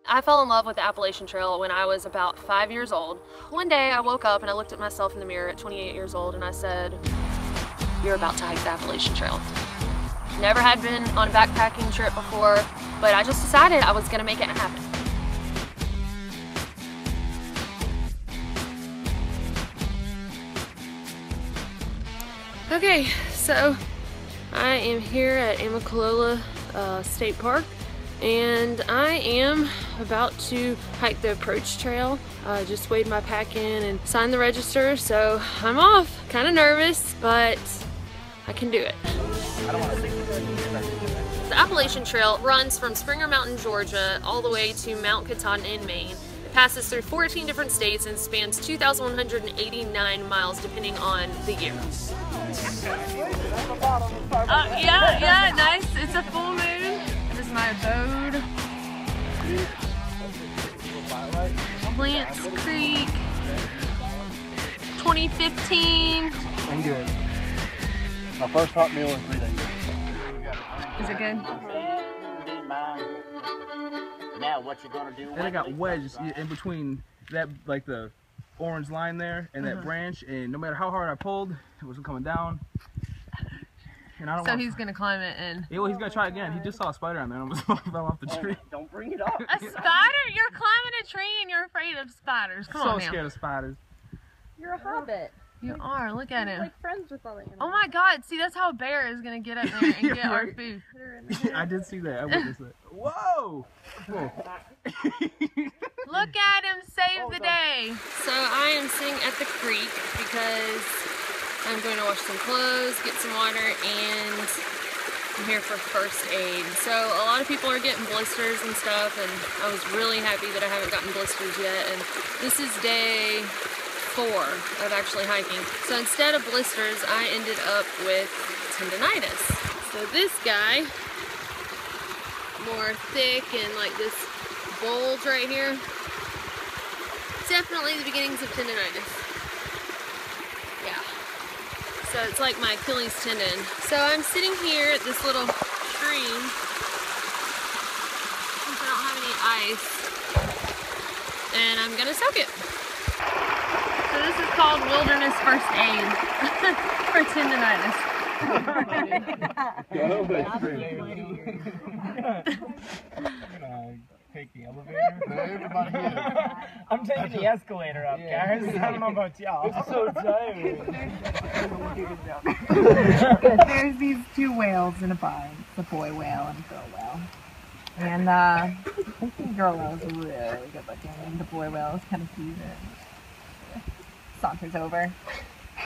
I fell in love with the Appalachian Trail when I was about 5 years old. One day I woke up and I looked at myself in the mirror at 28 years old and I said, "You're about to hike the Appalachian Trail." Never had been on a backpacking trip before, but I just decided I was gonna make it happen. Okay, so I am here at Opelika State Park, and I am about to hike the approach trail. I just weighed my pack in and signed the register, so I'm off. Kind of nervous, but I can do it. The Appalachian Trail runs from Springer Mountain, Georgia, all the way to Mount Katahdin in Maine. It passes through 14 different states and spans 2,189 miles depending on the year. Yeah, nice. It's a full moon. This is my abode. Plants Creek, 2015. I'm good. My first hot meal in 3 days. Is it good? Now what you gonna do? And I got wedged in between that, like the orange line there and that branch, and no matter how hard I pulled, it wasn't coming down. And I don't So he's gonna climb it and... Yeah, well, he's gonna try again. He just saw a spider on there and almost fell off the tree. Don't bring it up. A spider? You're climbing a tree and you're afraid of spiders. Come on now. So scared of spiders. You're a hobbit. You are. Look at him. Like friends with all the animals. Oh my God! See, that's how a bear is gonna get up there and get our food. I did see that. I witnessed it. Whoa! Whoa. Look at him save the day. So I am sitting at the creek because I'm going to wash some clothes, get some water, and I'm here for first aid. So a lot of people are getting blisters and stuff, and I was really happy that I haven't gotten blisters yet. And this is day 4 of actually hiking. So instead of blisters, I ended up with tendonitis. So this guy, more thick and like this bulge right here, definitely the beginnings of tendonitis. Yeah. So it's like my Achilles tendon. So I'm sitting here at this little stream since I don't have any ice, and I'm gonna soak it. So this is called wilderness first aid for tendonitis. Take the elevator. Everybody here. I'm taking the escalator up, guys. I don't know about y'all. I'm so tired. There's these 2 whales in a bind. The boy whale and the girl whale. And I think the girl whale is really good looking, and the boy whale is kind of cute. Saunters over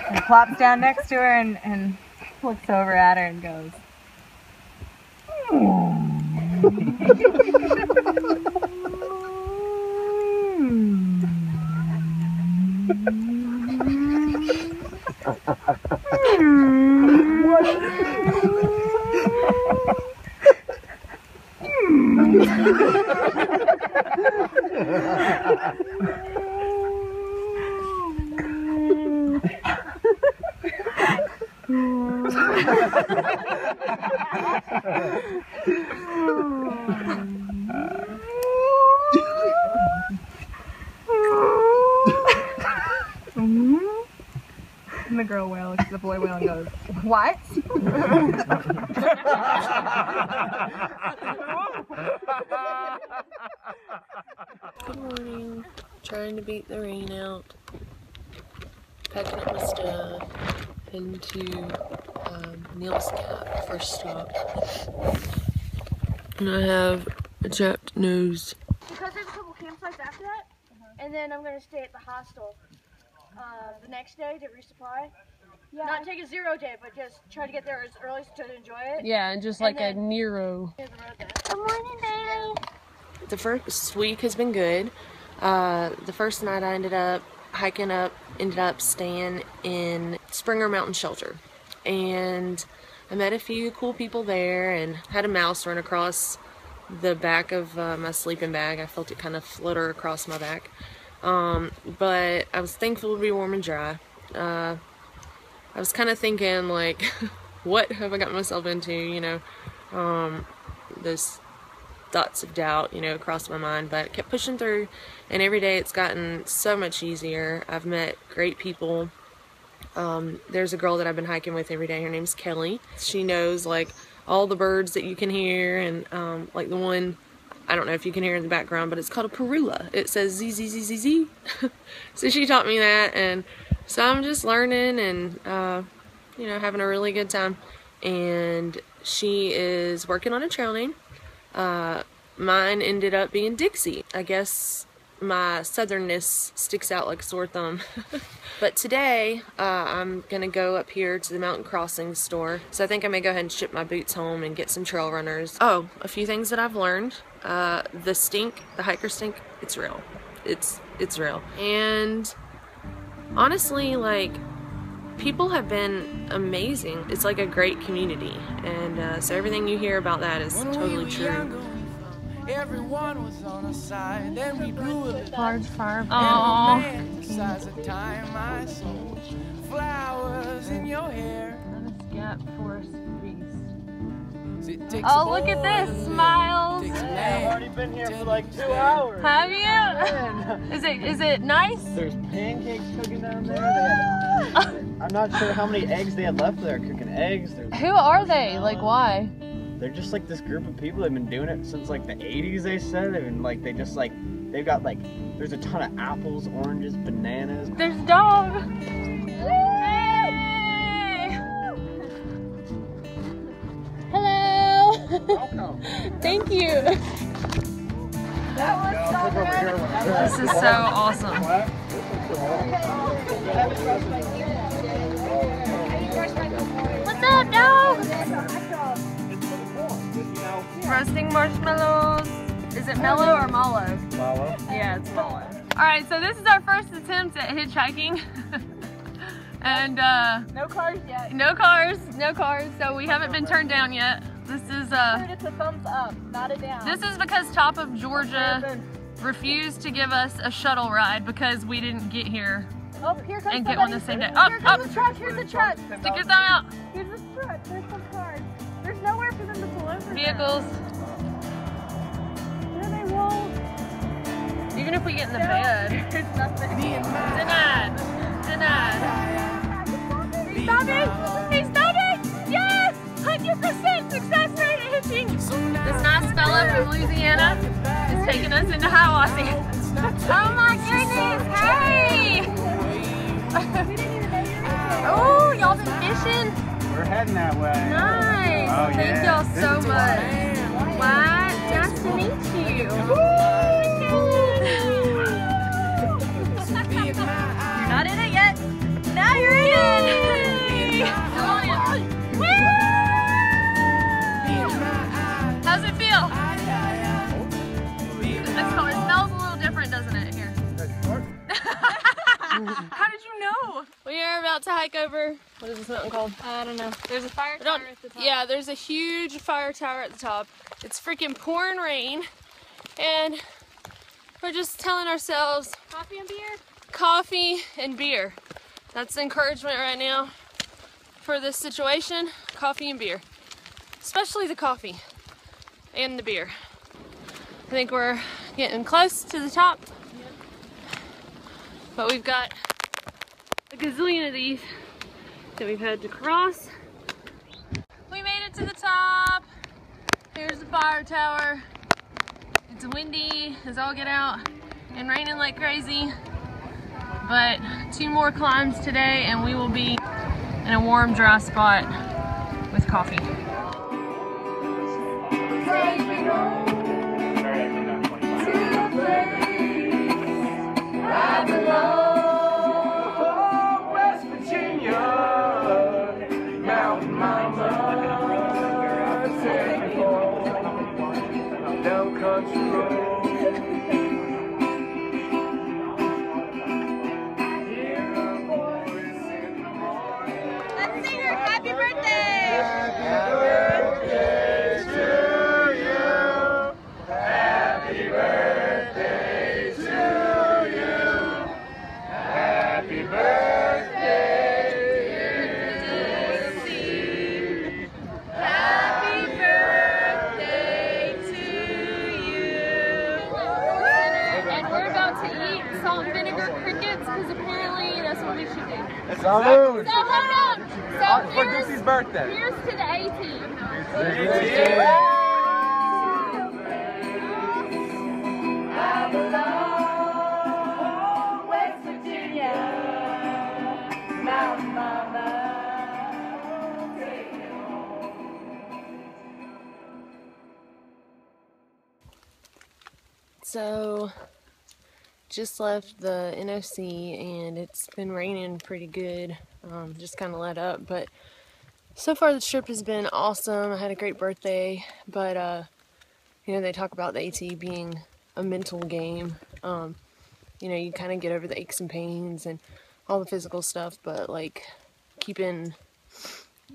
and plops down next to her and looks over at her and goes, and the girl whale looks at the boy whale and goes, "What?" Good morning. Trying to beat the rain out. Packing up my stuff. Heading to Neil's Cap, first stop. And I have a chapped nose. Because there's a couple campsites after that, and then I'm gonna stay at the hostel the next day to resupply. Yeah. Not take a 0 day, but just try to get there as early to enjoy it. Yeah, and just like a Nero. Good morning, baby. The first week has been good. The first night I ended up hiking up, ended up staying in Springer Mountain Shelter. And I met a few cool people there and had a mouse run across the back of my sleeping bag. I felt it kind of flutter across my back. But I was thankful to be warm and dry. I was kind of thinking, like, what have I got myself into, you know? This thoughts of doubt, you know, crossed my mind, but I kept pushing through, and every day it's gotten so much easier. I've met great people. There's a girl that I've been hiking with every day. Her name's Kelly. She knows like all the birds that you can hear, and like the one, I don't know if you can hear in the background, but it's called a parula. It says z z z z z. So she taught me that, and so I'm just learning and you know, having a really good time. And she is working on a trail name. Mine ended up being Dixie. I guess my southernness sticks out like a sore thumb. But today I'm gonna go up here to the Mountain Crossing store. So I think I may go ahead and ship my boots home and get some trail runners. Oh, a few things that I've learned. The stink, the hiker stink, it's real. It's real. And honestly, like, people have been amazing. It's like a great community, and so everything you hear about that is totally true. Everyone was on our side, then we blew a Large fire. Aww. Flowers in your hair. Forest Beast. Oh, look at this, Miles. I've already been here for like 2 hours. Have you? Is it nice? There's pancakes cooking down there. I'm not sure how many eggs they had left there. Cooking eggs. Who are they? Like, why? They're just like this group of people. They've been doing it since like the 80s, they said. They've been like, they've got like, there's a ton of apples, oranges, bananas. There's a dog. Hello. Welcome. Thank you. That was so good. This is so awesome. What's up, dog? Roasting marshmallows. Is it mellow or mallow? Mallow. Yeah, it's mallow. Alright, so this is our first attempt at hitchhiking. And No cars yet. no cars, so we haven't been turned down yet. This is It's a thumbs up, not a down. this is because Top of Georgia refused to give us a shuttle ride because we didn't get here Oh, here comes and get one the same day. Up, Here up! comes the truck. Here's the truck. Stick your thumb out. Here's the truck. There's some cars. There's nowhere for them to pull over. Vehicles. There they roll. Even if we get in the bed. There's nothing. Denied. Denied. He's stopping. He's stopping. Yes! 100% success rate at hitching. This nice fella from Louisiana is taking us into Hiawassee. Oh my goodness! Hey! Oh, y'all been fishing? We're heading that way. Nice. Oh, Thank yeah. y'all so much. What? Nice to meet you. You're not in it yet. Now you're in. Come on in. How's it feel? It's cool. It smells a little different, doesn't it, here? How did you know? We are about to hike over, what is this mountain called? I don't know. There's a fire tower at the top. Yeah, there's a huge fire tower at the top. It's freaking pouring rain, and we're just telling ourselves, coffee and beer? Coffee and beer. That's the encouragement right now for this situation, coffee and beer. Especially the coffee and the beer. I think we're getting close to the top, but we've got a gazillion of these that we've had to cross. We made it to the top. Here's the fire tower. It's windy as all get out and raining like crazy, but 2 more climbs today and we will be in a warm, dry spot with coffee. Let's sing her happy birthday. Happy birthday to you. Happy birthday to you. Happy birthday, dear Dixie. Happy birthday to you. because apparently that's what we should do. Salud! So hold on. So For Dixie's birthday. here's to the AT. So, just left the NOC and it's been raining pretty good, just kind of let up, but so far the trip has been awesome. I had a great birthday, but you know, they talk about the AT being a mental game. You know, you kind of get over the aches and pains and all the physical stuff, but like keeping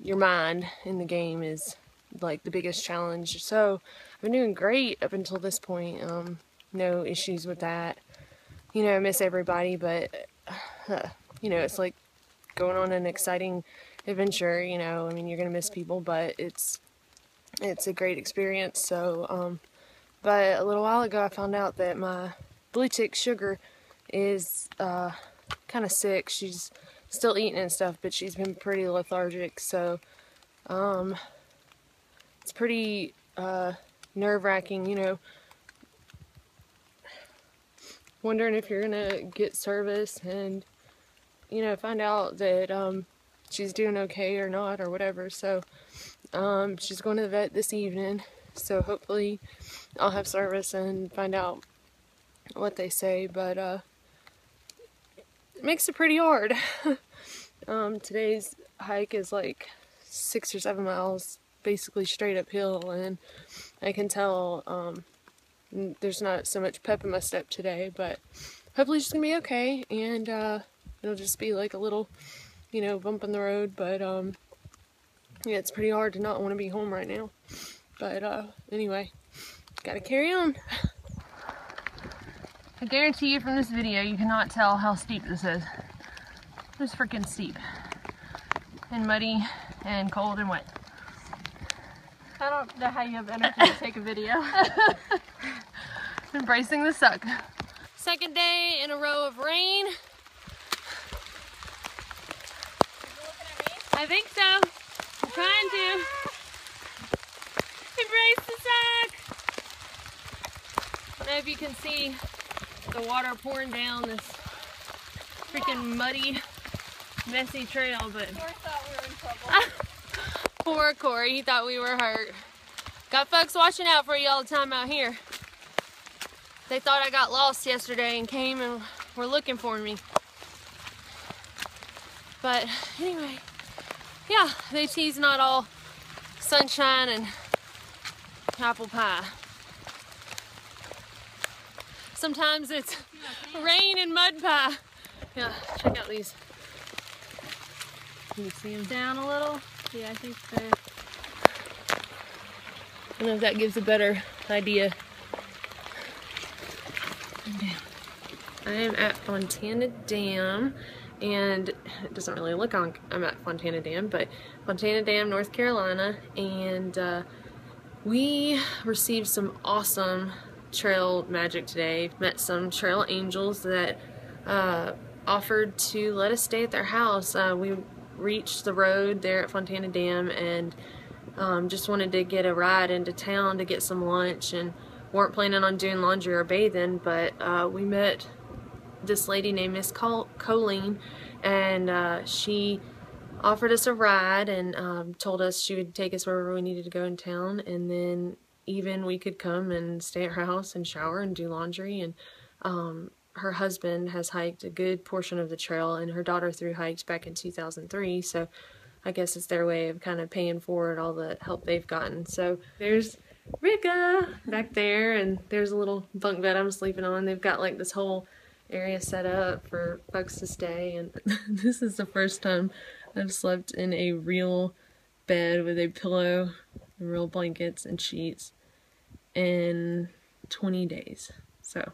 your mind in the game is like the biggest challenge. So I've been doing great up until this point. No issues with that. You know, I miss everybody, but you know, it's like going on an exciting adventure. You know, I mean, you're gonna miss people, but it's a great experience. So but a little while ago I found out that my blue tick Sugar is kind of sick. She's still eating and stuff, but she's been pretty lethargic, so it's pretty nerve-wracking, you know, wondering if you're gonna get service and, you know, find out that she's doing okay or not or whatever. So she's going to the vet this evening, so hopefully I'll have service and find out what they say, but it makes it pretty hard. Today's hike is like 6 or 7 miles basically straight uphill, and I can tell there's not so much pep in my step today, but hopefully it's gonna be okay, and it'll just be like a little, you know, bump in the road, but yeah, it's pretty hard to not want to be home right now, but anyway, gotta carry on. I guarantee you from this video you cannot tell how steep this is. It's freaking steep and muddy and cold and wet. I don't know how you have energy to take a video. Embracing the suck. Second day in a row of rain. I think so. I'm trying to. Embrace the suck. I don't know if you can see the water pouring down this freaking muddy, messy trail, but Corey thought we were in trouble. poor Corey, he thought we were hurt. Got folks watching out for you all the time out here. They thought I got lost yesterday and came and were looking for me. But anyway, yeah, the AT's not all sunshine and apple pie. Sometimes it's rain and mud pie. Yeah, check out these. Can you see them down a little? Yeah, I think so. I don't know if that gives a better idea. I am at Fontana Dam, and it doesn't really look like I'm at Fontana Dam, but Fontana Dam, North Carolina, and we received some awesome trail magic today. Met some trail angels that offered to let us stay at their house. We reached the road there at Fontana Dam and just wanted to get a ride into town to get some lunch, and weren't planning on doing laundry or bathing, but we met this lady named Miss Colleen, and she offered us a ride and told us she would take us wherever we needed to go in town, and then even we could come and stay at her house and shower and do laundry. And her husband has hiked a good portion of the trail, and her daughter thru-hiked back in 2003, so I guess it's their way of kind of paying forward all the help they've gotten. So there's Rika back there, and there's a little bunk bed I'm sleeping on. They've got like this whole area set up for folks to stay, and this is the first time I've slept in a real bed with a pillow and real blankets and sheets in 20 days. So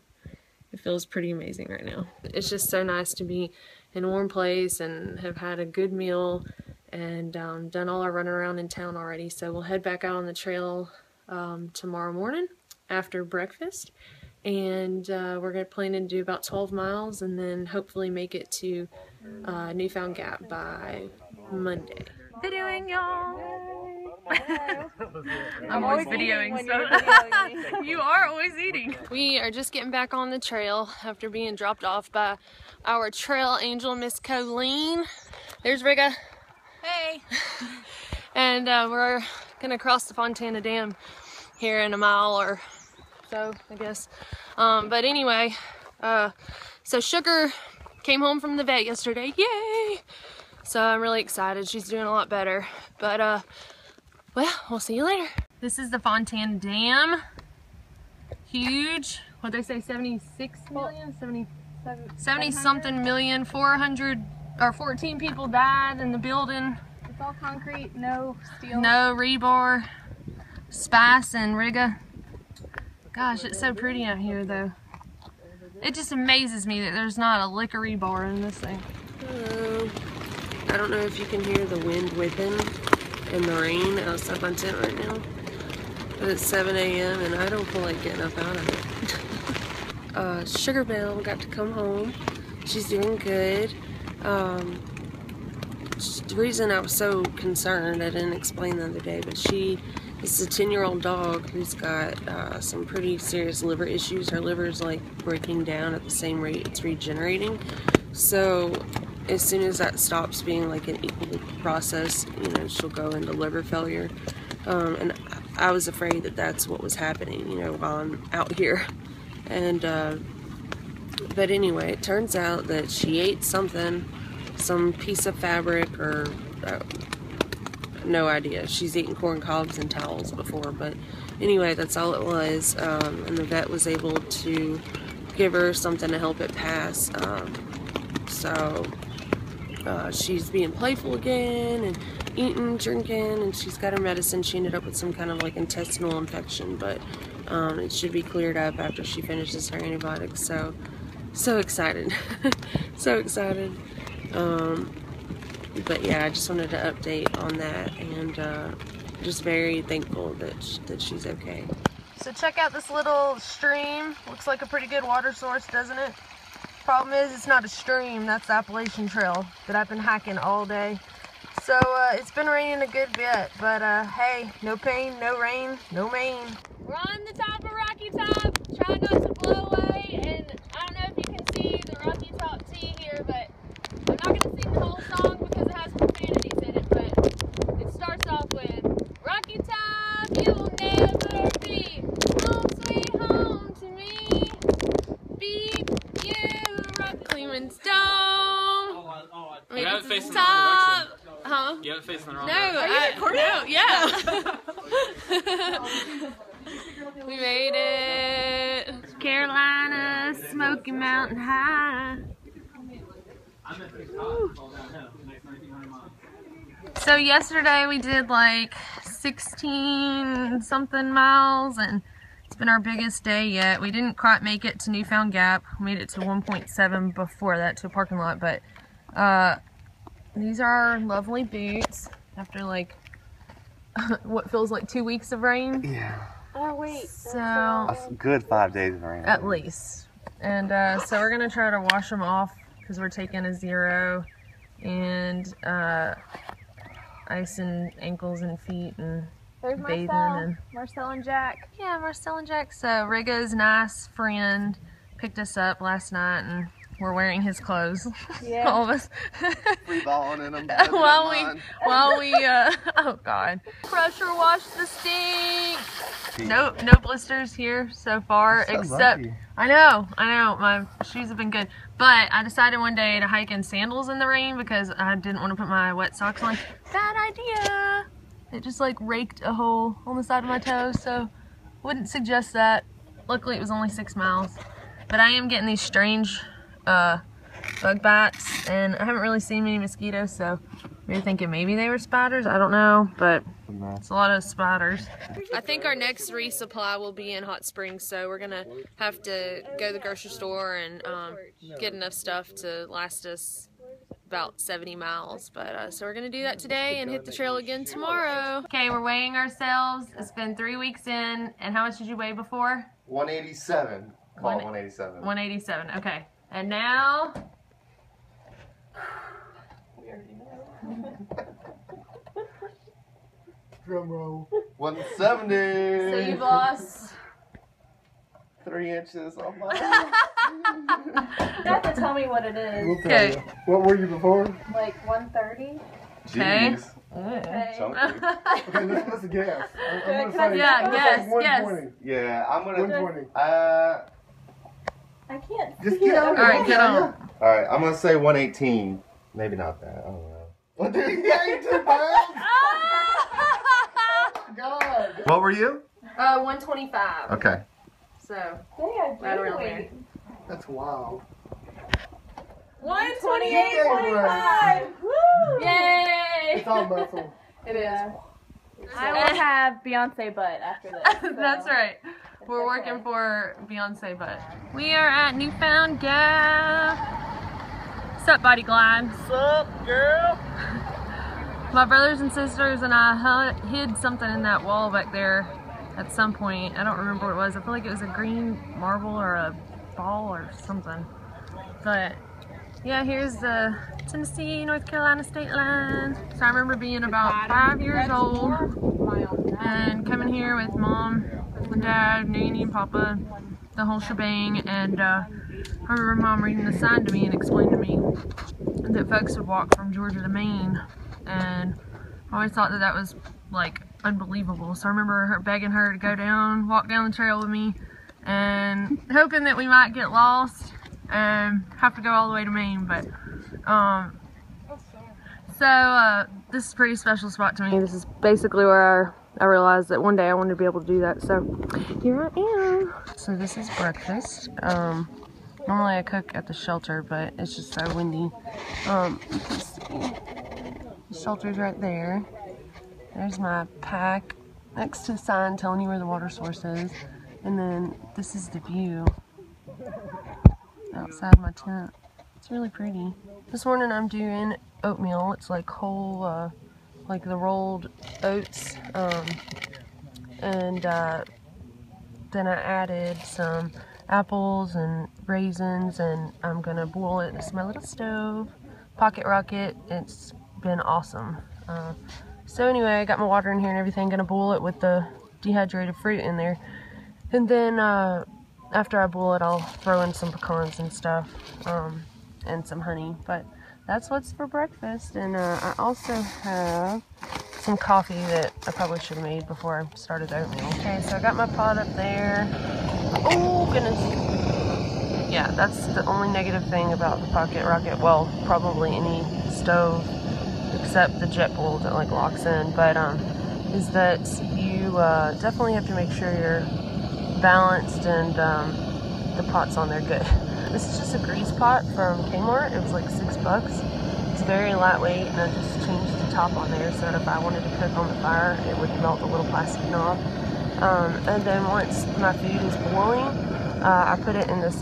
it feels pretty amazing right now. It's just so nice to be in a warm place and have had a good meal and done all our running around in town already. So we'll head back out on the trail tomorrow morning after breakfast, and we're planning to do about 12 miles and then hopefully make it to Newfound Gap by Monday. Videoing y'all. I'm always videoing stuff. You are always eating. We are just getting back on the trail after being dropped off by our trail angel, Miss Colleen. There's Rigga. Hey. And we're gonna cross the Fontana Dam here in a mile or so, I guess. But anyway, so Sugar came home from the vet yesterday. Yay! So I'm really excited. She's doing a lot better. But well, we'll see you later. This is the Fontana Dam. Huge. What'd they say? 76 million? 70 something million. 400 or 14 people died in the building. It's all concrete, no steel. No rebar. Spice and Rigga. Gosh, it's so pretty out here though. It just amazes me that there's not a lick of rebar in this thing. Hello. I don't know if you can hear the wind whipping and the rain outside my tent right now. But it's 7 a.m. and I don't feel like getting up out of it. Sugar Belle got to come home. She's doing good. The reason I was so concerned, I didn't explain the other day, but she is a 10-year-old dog who's got some pretty serious liver issues. Her liver is like breaking down at the same rate it's regenerating. So as soon as that stops being like an equal process, you know, she'll go into liver failure. And I was afraid that that's what was happening, you know, while I'm out here. And but anyway, it turns out that she ate something, some piece of fabric or no idea. She's eaten corn cobs and towels before, but anyway, that's all it was. And the vet was able to give her something to help it pass. So she's being playful again and eating, drinking, and she's got her medicine. She ended up with some kind of like intestinal infection, but it should be cleared up after she finishes her antibiotics. So excited. So excited. But yeah, I just wanted to update on that, and just very thankful that she's okay. So check out this little stream. Looks like a pretty good water source, doesn't it? Problem is, it's not a stream. That's the Appalachian Trail that I've been hiking all day. So it's been raining a good bit, but hey, no pain, no rain, no Maine. We're on the top of Rocky Top, trying not to blow away, and I don't know if you can see the Rocky Top T here, but I'm not going to sing the whole song because it has profanities in it, but it starts off with, Rocky Top, you'll never be home sweet home to me. Beat you, Rocky Cleveland's dome. You have it facing the top. wrong direction. Huh? You have it facing the wrong No, direction. yeah. We made it. Carolina, Smoky Mountain High. Woo. So yesterday we did like 16 something miles, and it's been our biggest day yet. We didn't quite make it to Newfound Gap. We made it to 1.7 before that, to a parking lot, but these are our lovely boots after like what feels like 2 weeks of rain. Yeah. Oh wait. So A good 5 days of rain. at least. And so we're gonna try to wash them off because we're taking a 0 and icing ankles and feet and There's bathing Marcel. Marcel and Jack. yeah, Marcel and Jack. So Rigga's nice friend picked us up last night, and we're wearing his clothes. Yeah. All of us. Free balling in them. while we oh god, pressure wash the stink. No blisters here so far, So except lucky. I know my shoes have been good, but I decided one day to hike in sandals in the rain because I didn't want to put my wet socks on. Bad idea. It just like raked a hole on the side of my toe, so wouldn't suggest that. Luckily it was only 6 miles, but I am getting these strange bug bites, and I haven't really seen many mosquitoes, so we were thinking maybe they were spiders. I don't know, but it's a lot of spiders. I think our next resupply will be in Hot Springs, so we're gonna have to go to the grocery store and get enough stuff to last us about 70 miles. But so we're gonna do that today and hit the trail again tomorrow. Okay, we're weighing ourselves. It's been 3 weeks in, and how much did you weigh before? 187. Call 187. 187, okay. And now... Drum roll. 170. So you've lost 3 inches on my. You have to tell me what it is. We'll tell Okay. you. What were you before? Like 130. Okay. Jeez. Okay. Chunky. Okay, let's guess. I'm gonna Can I say, Yeah, I'm gonna guess, say 120. Yeah, I'm gonna. 120. I can't. Just see get it. on. Alright, get on. All right, I'm gonna say 118. Maybe not that. I don't know. 182 pounds? God. What were you? 125. Okay. So, Yeah, right around there. That's wild. 128.5. Woo! Yay! It's all muscle. It is. I will have Beyonce butt after this. So. That's right. We're working for Beyonce butt. We are at Newfound Gap. What's up, Body Glide? What's up, girl? My brothers and sisters and I hid something in that wall back there at some point. I don't remember what it was. I feel like it was a green marble or a ball or something. But yeah, here's the Tennessee, North Carolina state line. So I remember being about 5 years old and coming here with Mom and Dad, Nanny and Papa, the whole shebang. And I remember Mom reading the sign to me and explaining to me that folks would walk from Georgia to Maine. And I always thought that that was like unbelievable. So I remember her begging her to go down, walk down the trail with me, and hoping that we might get lost and have to go all the way to Maine. But this is a pretty special spot to me. This is basically where I realized that one day I wanted to be able to do that. So here I am. So this is breakfast. Normally I cook at the shelter, but it's just so windy. You can see the shelter's right there. There's my pack next to the sign telling you where the water source is. And then this is the view outside my tent. It's really pretty. This morning I'm doing oatmeal. It's like whole, like the rolled oats. And then I added some apples and raisins, and I'm gonna boil it in my little stove. Pocket rocket. It's been awesome. So anyway, I got my water in here and everything. Gonna boil it with the dehydrated fruit in there, and then after I boil it, I'll throw in some pecans and stuff, and some honey. But that's what's for breakfast. And I also have some coffee that I probably should have made before I started oatmeal. Okay, so I got my pot up there. Oh goodness. Yeah, that's the only negative thing about the pocket rocket. Well, probably any stove except the jet bowl that like locks in. But is that you definitely have to make sure you're balanced and the pot's on there good. This is just a grease pot from Kmart. It was like $6. It's very lightweight, and I just changed the top on there so that if I wanted to cook on the fire, it would melt the little plastic knob. And then once my food is boiling, I put it in this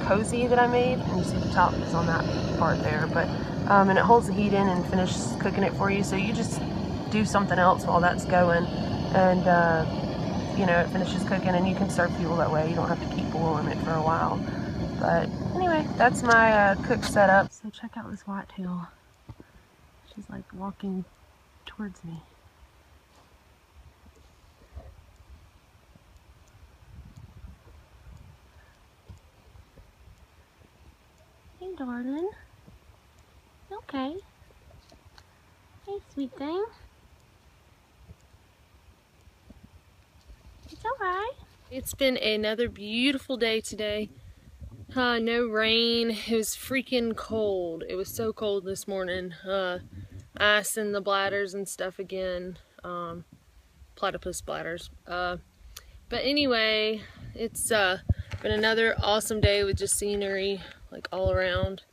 cozy that I made, and you see the top is on that part there. But and it holds the heat in and finishes cooking it for you. So you just do something else while that's going, and you know, it finishes cooking, and you can serve fuel that way. You don't have to keep boiling it for a while. But anyway, that's my cook setup. So check out this whitetail. She's like walking towards me. Hey, darling. Okay. Hey, sweet thing. It's alright. It's been another beautiful day today. No rain. It was freaking cold. It was so cold this morning. Ice in the bladders and stuff again. Platypus bladders. But anyway, it's been another awesome day with just scenery like all around.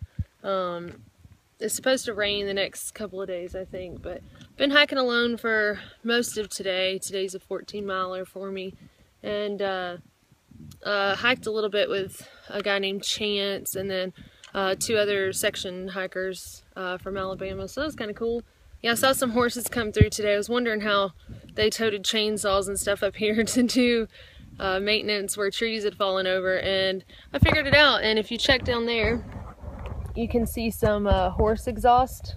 It's supposed to rain the next couple of days, I think, but been hiking alone for most of today. Today's a 14-miler for me, and hiked a little bit with a guy named Chance, and then 2 other section hikers from Alabama, so that was kind of cool. Yeah, I saw some horses come through today. I was wondering how they toted chainsaws and stuff up here to do maintenance where trees had fallen over, and I figured it out. And if you check down there, you can see some horse exhaust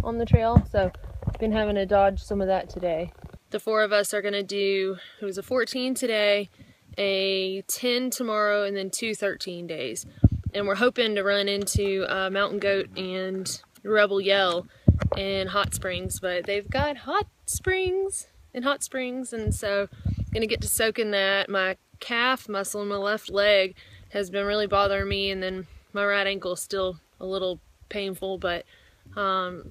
on the trail, so I've been having to dodge some of that today. The 4 of us are gonna do, it was a 14 today, a 10 tomorrow, and then 2 13 days. And we're hoping to run into Mountain Goat and Rebel Yell in Hot Springs, but they've got hot springs in Hot Springs, and so I'm gonna get to soak in that. My calf muscle in my left leg has been really bothering me, and then my right ankle is still a little painful, but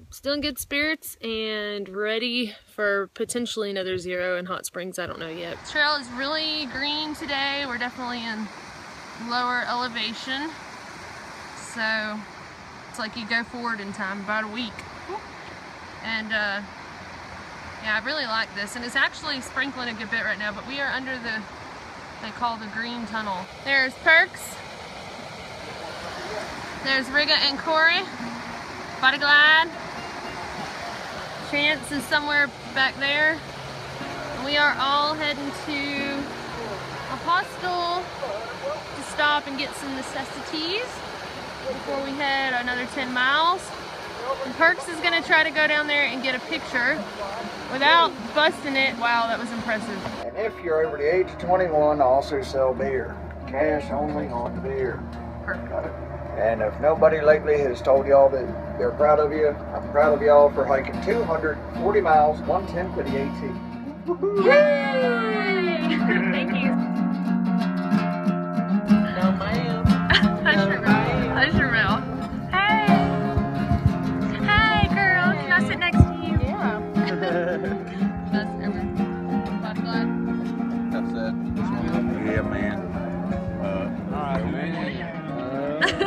still in good spirits and ready for potentially another 0 in Hot Springs. I don't know yet. The trail is really green today. We're definitely in lower elevation, so it's like you go forward in time about a week. And yeah, I really like this, and it's actually sprinkling a good bit right now, but we are under the, they call the green tunnel. There's Perks, there's Riga and Corey, Body Glide, Chance is somewhere back there. And we are all heading to a hostel to stop and get some necessities before we head another 10 miles. And Perks is gonna try to go down there and get a picture without busting it. Wow, that was impressive. And if you're over the age of 21, I also sell beer. Cash only on the beer. Perfect. And if nobody lately has told y'all that they're proud of you, I'm proud of y'all for hiking 240 miles, 1/10 of the AT. Yay! Thank you. No, ma'am. I sure will. I sure will. Hey! Hey, girl. Can I sit next to you? Yeah. Best ever. Body Glide. That's it. Yeah, man. Alright, man.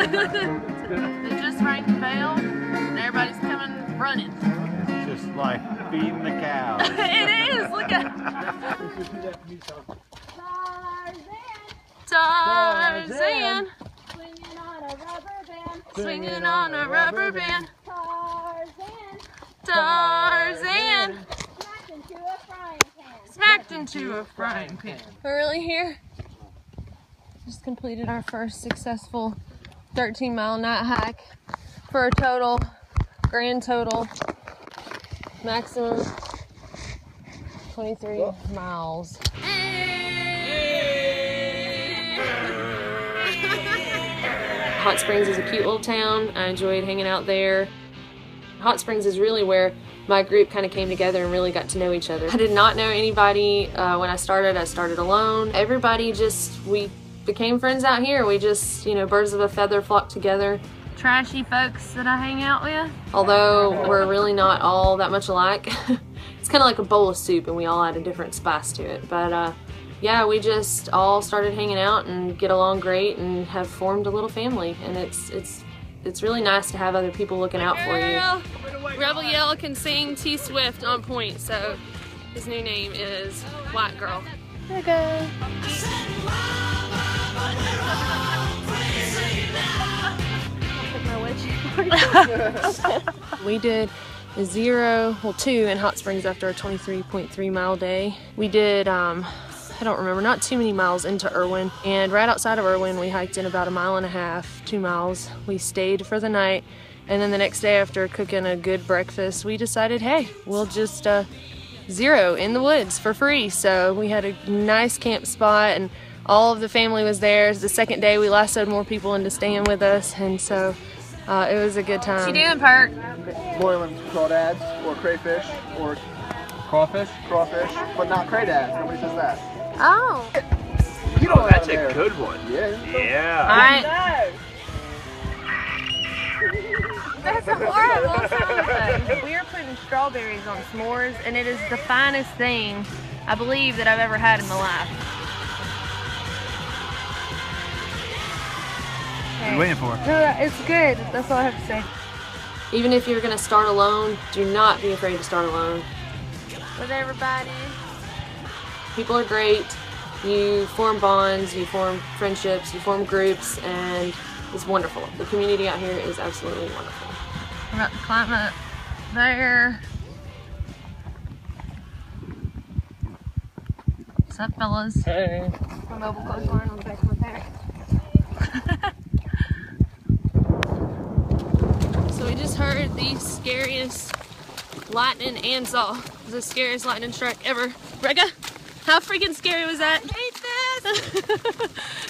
They just rang the bell, and everybody's coming running. It's just like feeding the cows. It is. Look at Tarzan. Swinging on a rubber band. Swinging on a rubber band. Tarzan. Tarzan. Smacked into a frying pan. Smacked into a frying pan. We're really here. Just completed our first successful 13-mile night hike for a total, grand total, maximum 23 miles. Hot Springs is a cute little town. I enjoyed hanging out there. Hot Springs is really where my group kind of came together and really got to know each other. I did not know anybody when I started. I started alone. Everybody we became friends out here. We just, you know, birds of a feather flock together. Trashy folks that I hang out with. Although we're really not all that much alike. It's kind of like a bowl of soup and we all add a different spice to it. But yeah, we just all started hanging out and get along great and have formed a little family. And it's really nice to have other people looking out for you. Rebel Yell can sing T Swift on point, so his new name is White Girl. There we go. We did a 0, well 2 in Hot Springs after a 23.3 mile day. We did, I don't remember, not too many miles into Irwin. And right outside of Irwin, we hiked in about 1.5 miles, 2 miles. We stayed for the night. And then the next day after cooking a good breakfast, we decided, hey, we'll just 0 in the woods for free. So we had a nice camp spot and all of the family was there. The second day we lassoed more people into staying with us, and so it was a good time. What you doing, Perk? Boiling crawdads or crayfish or crawfish, but not craydads. Nobody says that. Oh. You know that's a good one. Yeah. Yeah. All right. That's a horrible sound effect. We are putting strawberries on s'mores, and it is the finest thing I believe that I've ever had in my life. What are you waiting for? No, it's good. That's all I have to say. Even if you're going to start alone, do not be afraid to start alone. With everybody. People are great. You form bonds, you form friendships, you form groups, and it's wonderful. The community out here is absolutely wonderful. We're about to climb up there. What's up, fellas? Hey. My mobile clothesline on the back of my pack. So we just heard the scariest lightning and saw. The scariest lightning strike ever. Rega, how freaking scary was that? I hate this!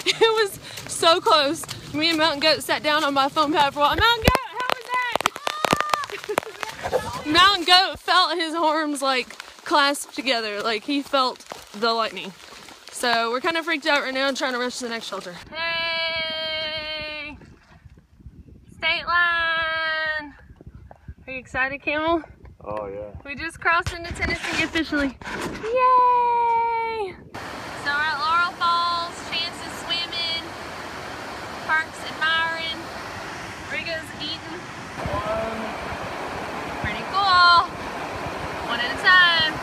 It was so close. Me and Mountain Goat sat down on my foam pad for a while. Mountain Goat, how was that? Mountain Goat felt his arms like clasped together. Like he felt the lightning. So we're kind of freaked out right now and trying to rush to the next shelter. Hey! State line! Are you excited, Camel? Oh, yeah. We just crossed into Tennessee officially. Yay! So we're at Laurel Falls, Chance is swimming, Park's admiring, Riga's eating. Pretty cool. One at a time.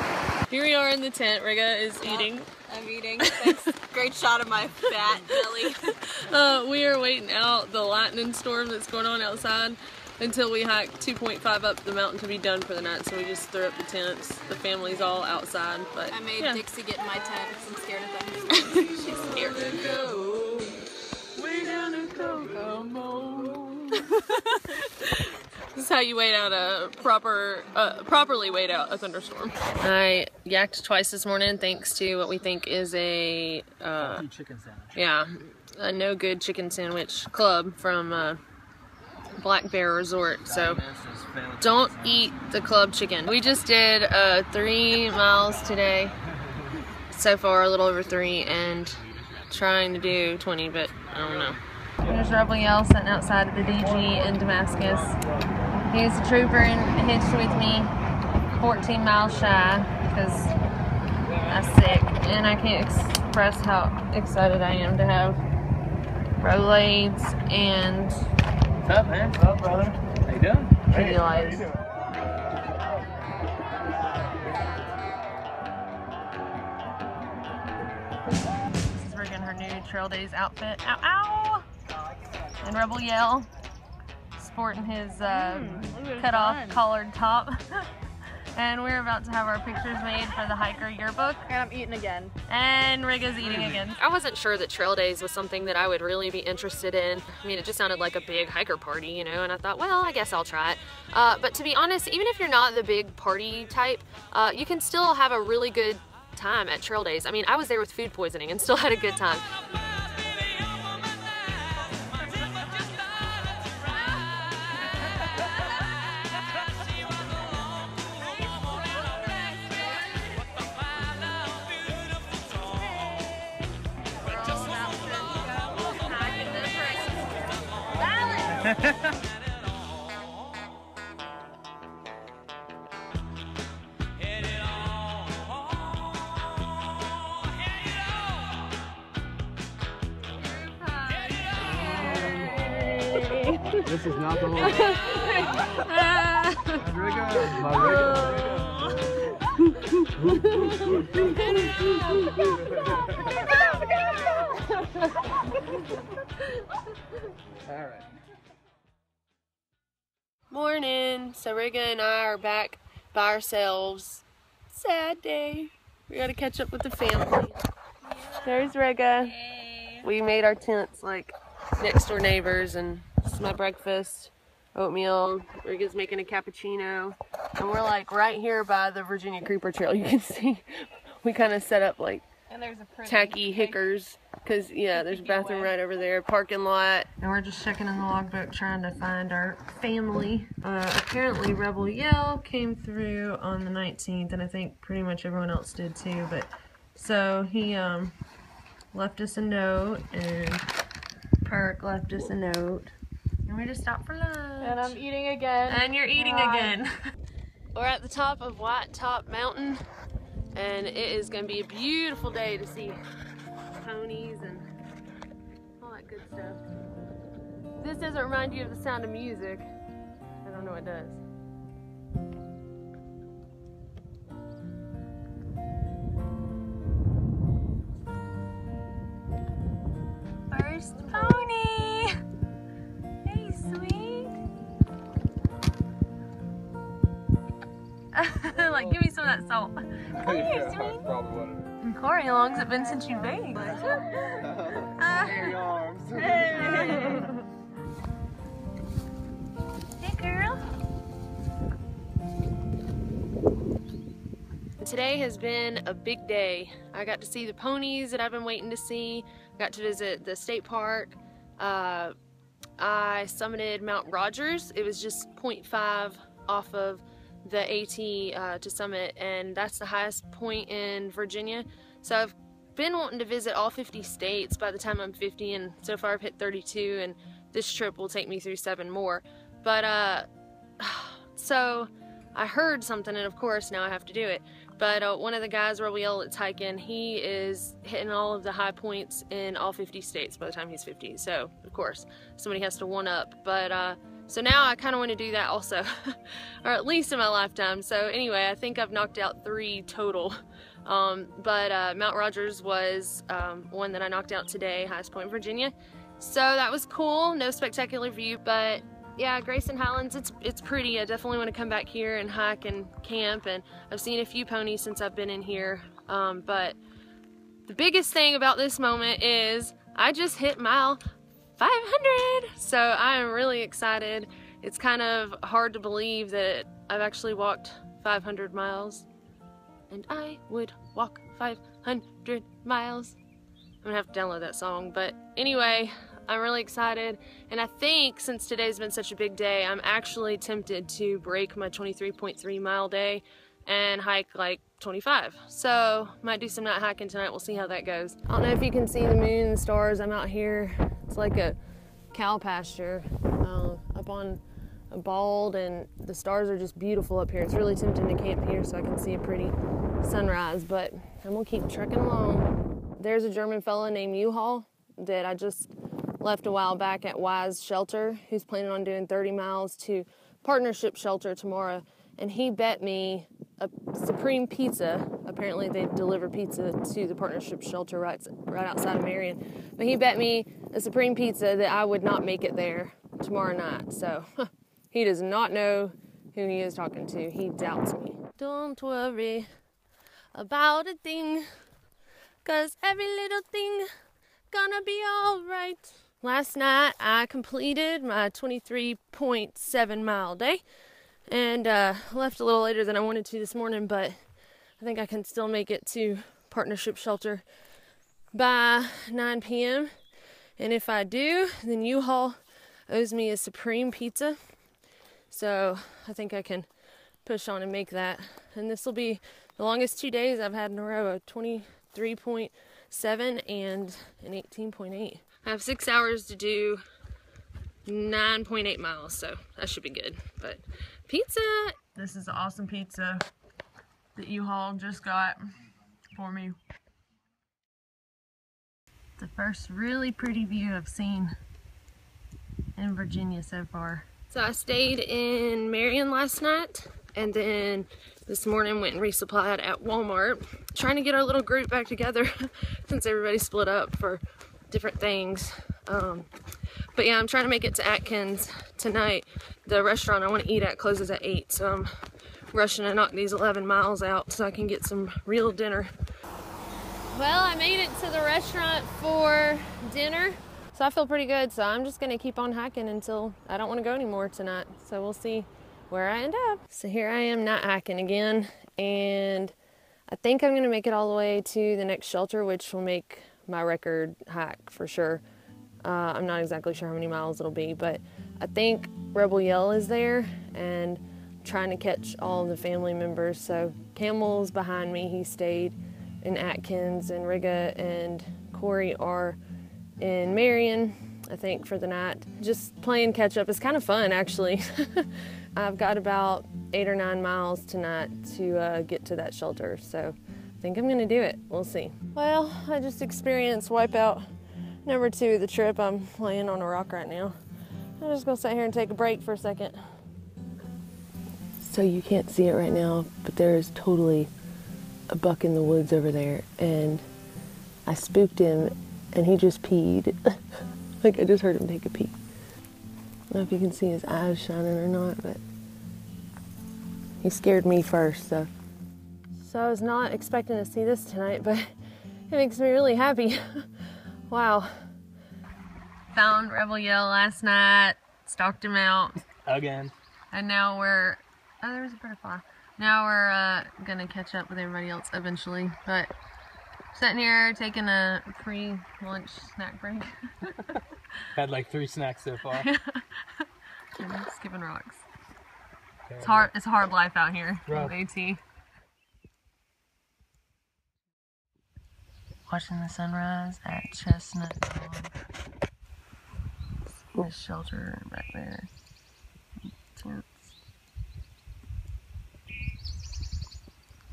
Here we are in the tent. Riga is eating. I'm eating. Thanks. Great shot of my fat belly. We are waiting out the lightning storm that's going on outside until we hike 2.5 up the mountain to be done for the night. So we just threw up the tents. The family's all outside, but I made Dixie get in my tent because I'm scared of them. She's scared. Way down to Kokomo. This is how you wait out a properly wait out a thunderstorm. I yacked twice this morning thanks to what we think is a chicken sandwich. Yeah, a no good chicken sandwich club from Black Bear Resort. So don't eat the club chicken. We just did 3 miles today. So far a little over 3 and trying to do 20, but I don't know. There's Rebel Yell sitting outside of the DG in Damascus. He's a trooper and hitched with me 14 miles shy because I'm sick and I can't express how excited I am to have Rolaids and What's up, man? What's up, brother? How you doing? Pedialytes. This is Regan, her new Trail Days outfit. Ow, ow! And Rebel Yell, sporting his cut-off collared top. And we're about to have our pictures made for the hiker yearbook. And I'm eating again. And Riga's eating again. I wasn't sure that Trail Days was something that I would really be interested in. I mean, it just sounded like a big hiker party, you know, and I thought, well, I guess I'll try it. But to be honest, even if you're not the big party type, you can still have a really good time at Trail Days. I mean, I was there with food poisoning and still had a good time. This is not the whole Alright. Morning. So Riga and I are back by ourselves. Sad day. We gotta catch up with the family. There's Riga. Hey. We made our tents like next door neighbors, and this is my breakfast. Oatmeal. Riga's making a cappuccino. And we're like right here by the Virginia Creeper Trail. You can see we kind of set up like and there's a tacky hickers. Because, yeah, there's a bathroom right over there, parking lot. And we're just checking in the logbook trying to find our family. Apparently Rebel Yell came through on the 19th, and I think pretty much everyone else did too. But so he left us a note, and Perk left us a note. And we just stopped for lunch. And I'm eating again. And you're eating again. We're at the top of White Top Mountain, and it is going to be a beautiful day to see ponies and all that good stuff. If this doesn't remind you of the sound of music, I don't know what does. First pony! Hey, sweet! Like, give me some of that salt. Come here, sweet! And Corey, how long's it been since you've baked? Hey, arms. Hey. Hey, girl. Today has been a big day. I got to see the ponies that I've been waiting to see. I got to visit the state park. I summited Mount Rogers. It was just 0.5 off of the AT to summit, and that's the highest point in Virginia. So I've been wanting to visit all 50 states by the time I'm 50, and so far I've hit 32, and this trip will take me through 7 more. But so I heard something, and of course now I have to do it. But one of the guys Rebel Yell that's hiking, he is hitting all of the high points in all 50 states by the time he's 50. So of course somebody has to one up. But so now I kind of want to do that also, or at least in my lifetime. So anyway, I think I've knocked out 3 total. But Mount Rogers was one that I knocked out today, highest point in Virginia. So that was cool. No spectacular view, but yeah, Grayson, Highlands, it's pretty. I definitely want to come back here and hike and camp, and I've seen a few ponies since I've been in here. But the biggest thing about this moment is I just hit mile 500, so I am really excited. It's kind of hard to believe that I've actually walked 500 miles, and I would walk 500 miles. I'm gonna have to download that song, but anyway, I'm really excited, and I think since today's been such a big day, I'm actually tempted to break my 23.3 mile day and hike like 25. So might do some night hiking tonight. We'll see how that goes. I don't know if you can see the moon and the stars. I'm out here. It's like a cow pasture up on a bald, and the stars are just beautiful up here. It's really tempting to camp here so I can see a pretty sunrise, but I'm gonna keep trekking along. There's a German fella named U-Haul that I just left a while back at Wise Shelter, who's planning on doing 30 miles to Partnership Shelter tomorrow, and he bet me a Supreme Pizza. Apparently they deliver pizza to the Partnership Shelter right outside of Marion, but he bet me a Supreme Pizza that I would not make it there tomorrow night. So he does not know who he is talking to. He doubts me. Don't worry about a thing, 'cause every little thing gonna be alright. Last night I completed my 23.7 mile day, and left a little later than I wanted to this morning, but I think I can still make it to Partnership Shelter by 9 p.m. And if I do, then U-Haul owes me a Supreme Pizza, so I think I can push on and make that. And this will be the longest 2 days I've had in a row, a 23.7 and an 18.8. I have 6 hours to do 9.8 miles, so that should be good. But pizza! This is the awesome pizza that U-Haul just got for me. The first really pretty view I've seen in Virginia so far. So I stayed in Marion last night, and then this morning went and resupplied at Walmart, trying to get our little group back together since everybody split up for different things. But yeah, I'm trying to make it to Atkins tonight. The restaurant I want to eat at closes at 8, so I'm rushing to knock these 11 miles out so I can get some real dinner. Well, I made it to the restaurant for dinner, so I feel pretty good. So I'm just gonna keep on hiking until I don't want to go anymore tonight. So we'll see where I end up. So here I am night hiking again, and I think I'm gonna make it all the way to the next shelter, which will make my record hike for sure. I'm not exactly sure how many miles it'll be, but I think Rebel Yell is there, and I'm trying to catch all of the family members. So Camel's behind me. He stayed in Atkins, and Riga and Corey are in Marion, I think, for the night. Just playing catch up is kind of fun, actually. I've got about 8 or 9 miles tonight to get to that shelter, so I think I'm gonna do it. We'll see. Well, I just experienced wipeout number 2 of the trip. I'm laying on a rock right now. I'm just gonna sit here and take a break for a second. So you can't see it right now, but there is totally a buck in the woods over there, and I spooked him and he just peed. Like, I just heard him take a pee. I don't know if you can see his eyes shining or not, but he scared me first, so. So I was not expecting to see this tonight, but it makes me really happy. Wow. Found Rebel Yell last night, stalked him out. Again. And now we're, oh, there was a butterfly. Now we're gonna catch up with everybody else eventually, but sitting here taking a pre-lunch snack break. Had like 3 snacks so far. Skipping rocks. It's hard. It's a hard life out here. Rough. AT. Watching the sunrise at Chestnut Knob. This shelter back there. Tents.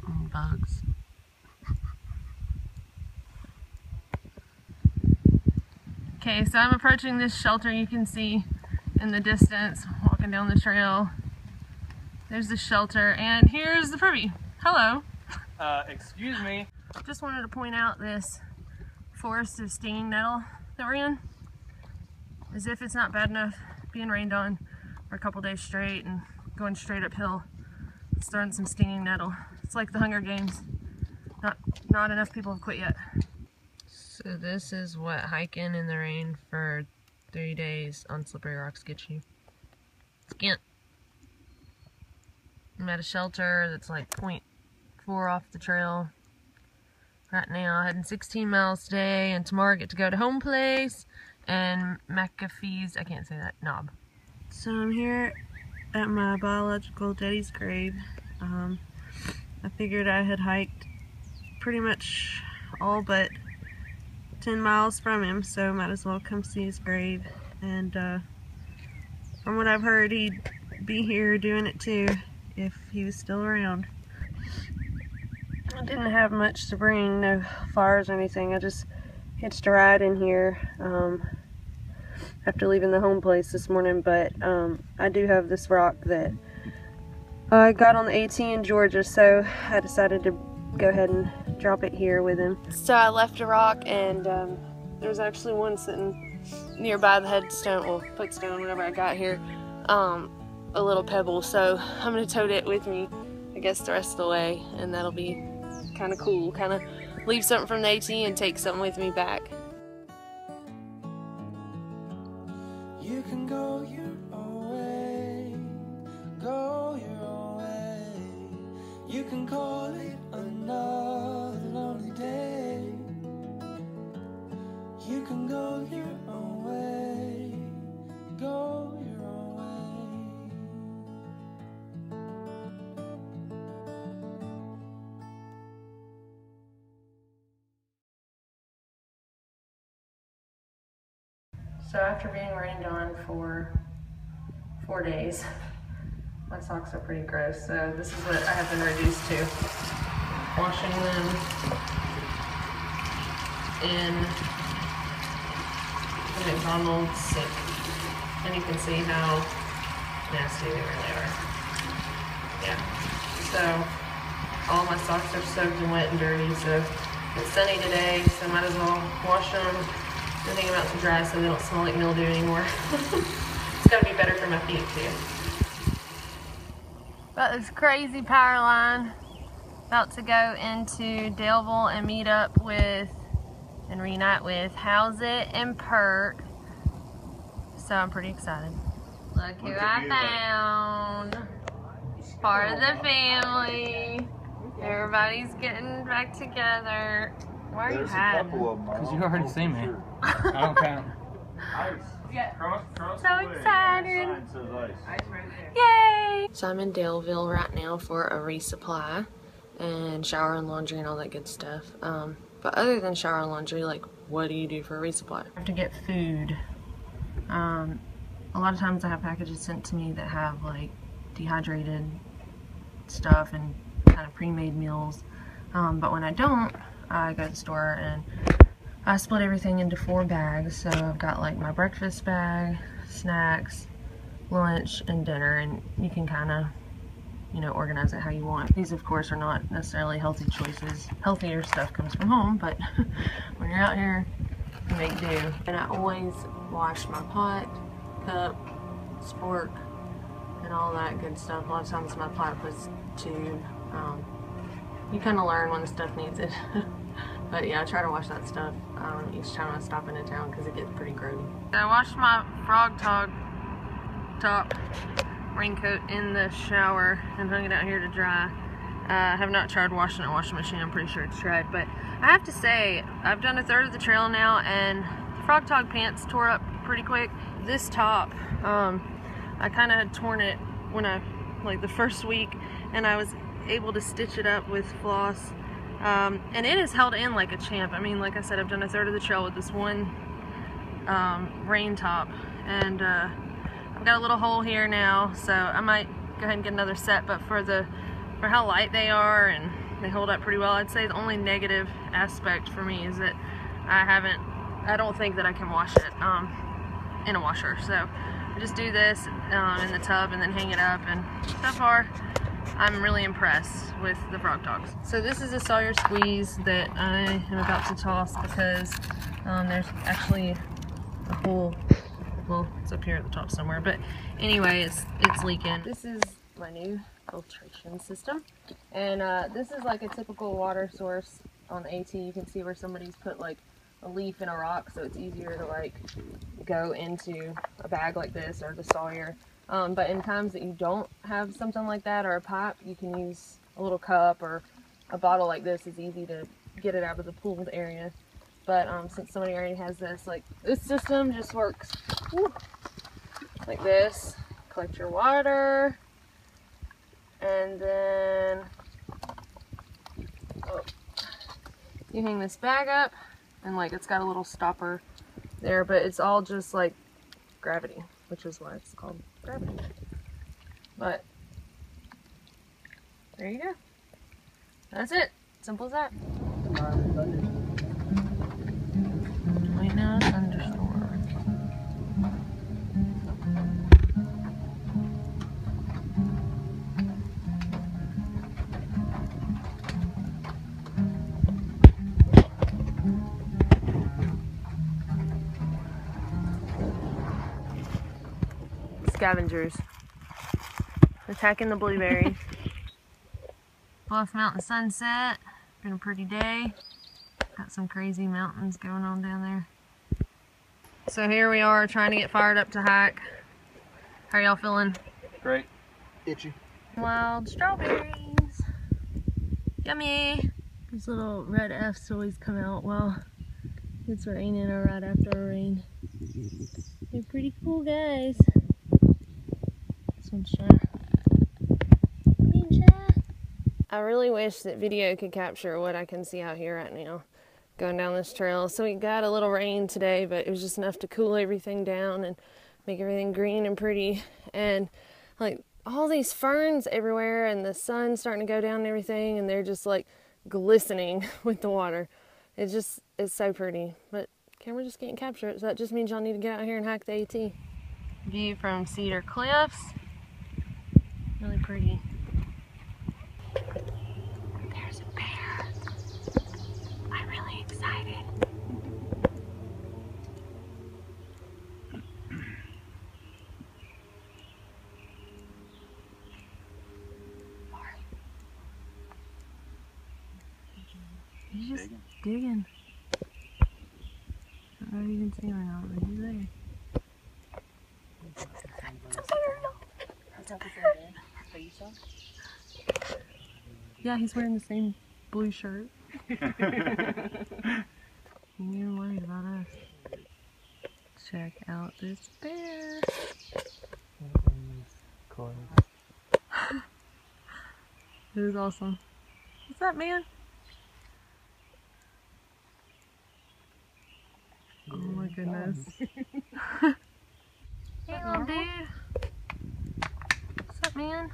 And bugs. Okay, so I'm approaching this shelter. You can see in the distance, walking down the trail. There's the shelter, and here's the privy. Hello. Excuse me. Just wanted to point out this forest of stinging nettle that we're in. As if it's not bad enough being rained on for a couple days straight and going straight uphill. It's throwing some stinging nettle. It's like the Hunger Games. Not enough people have quit yet. So this is what hiking in the rain for 3 days on slippery rocks gets you. Skint. I'm at a shelter that's like 0.4 off the trail. Right now, heading 16 miles today, and tomorrow I get to go to home place and McAfee's, I can't say that, Knob. So I'm here at my biological daddy's grave. I figured I had hiked pretty much all but 10 miles from him, so might as well come see his grave. And from what I've heard, he'd be here doing it too if he was still around. I didn't have much to bring, no fires or anything. I just hitched a ride in here after leaving the home place this morning, but I do have this rock that I got on the AT in Georgia, so I decided to go ahead and drop it here with him. So I left a rock, and there was actually one sitting nearby the headstone, well, footstone whenever I got here, a little pebble, so I'm going to tote it with me, I guess, the rest of the way, and that'll be kind of cool, kind of leave something from the AT and take something with me back. You can go your own way, go your own way. You can call it another lonely day. You can go your own way, go your own way. So after being rained on for 4 days, my socks are pretty gross, so this is what I have been reduced to. Washing them in the McDonald's sink. And you can see how nasty they really are. Yeah. So all my socks are soaked and wet and dirty, so it's sunny today, so might as well wash them. I think I'm about to dry so they don't smell like mildew anymore. It's gotta be better for my feet too. Got this crazy power line. About to go into Daleville and meet up with and reunite with Howsit and Perk. So I'm pretty excited. Look who I found. Part of the family. Everybody's getting back together. Why are you hiding? Because you already see me. I don't count. So excited. Yay! So I'm in Daleville right now for a resupply and shower and laundry and all that good stuff. But other than shower and laundry, like, what do you do for a resupply? I have to get food. A lot of times I have packages sent to me that have like dehydrated stuff and kind of pre-made meals. But when I don't, I go to the store and I split everything into 4 bags. So I've got like my breakfast bag, snacks, lunch, and dinner, and you can kind of, you know, organize it how you want. These of course are not necessarily healthy choices. Healthier stuff comes from home, but when you're out here, you make do. And I always wash my pot, cup, spork, and all that good stuff. A lot of times my platypus tube. you kind of learn when the stuff needs it. But yeah, I try to wash that stuff each time I stop into town because it gets pretty grody. I washed my frog top raincoat in the shower and hung it out here to dry. I have not tried washing it in a washing machine. I'm pretty sure it's dried, but I have to say I've done a third of the trail now, and frog tog pants tore up pretty quick. This top, I kind of had torn it when like the first week, and I was able to stitch it up with floss, and it has held in like a champ. I mean, like I said, I've done a third of the trail with this one rain top, and I've got a little hole here now, so I might go ahead and get another set. But for how light they are and they hold up pretty well, I'd say the only negative aspect for me is that I don't think that I can wash it in a washer. So I just do this in the tub and then hang it up, and so far I'm really impressed with the frog togs. So this is a Sawyer squeeze that I am about to toss because there's actually a hole. Well, it's up here at the top somewhere, but anyway, it's leaking. This is my new filtration system, and this is like a typical water source on the AT. You can see where somebody's put like a leaf in a rock, so it's easier to like go into a bag like this or the Sawyer. But in times that you don't have something like that or a pipe, you can use a little cup, or a bottle like this is easy to get it out of the pooled area. But since somebody already has this, like this system just works like this. Collect your water, and then you hang this bag up, and like it's got a little stopper there, but it's all just like gravity, which is why it's called gravity. But there you go. That's it. Simple as that. Right now, a thunderstorm. Scavengers attacking the blueberries. Bluff Mountain sunset. Been a pretty day. Got some crazy mountains going on down there. So here we are trying to get fired up to hike. How are y'all feeling? Great. Itchy. Wild strawberries. Yummy. These little red F's always come out while it's raining or right after a rain. They're pretty cool, guys. This one's shy. I really wish that video could capture what I can see out here right now going down this trail. So we got a little rain today, but it was just enough to cool everything down and make everything green and pretty. And like all these ferns everywhere, and the sun's starting to go down and everything, and they're just like glistening with the water. It's so pretty, but camera just can't capture it. So that just means y'all need to get out here and hike the AT. View from Cedar Cliffs. Really pretty. There's a bear. I'm really excited. He's just digging. I don't know if you can see him or not, but he's there. Yeah, he's wearing the same blue shirt. He ain't even worried about us. Check out this bear. It is awesome. What's up, man? Oh my goodness. Hey, little dude. What's up, man?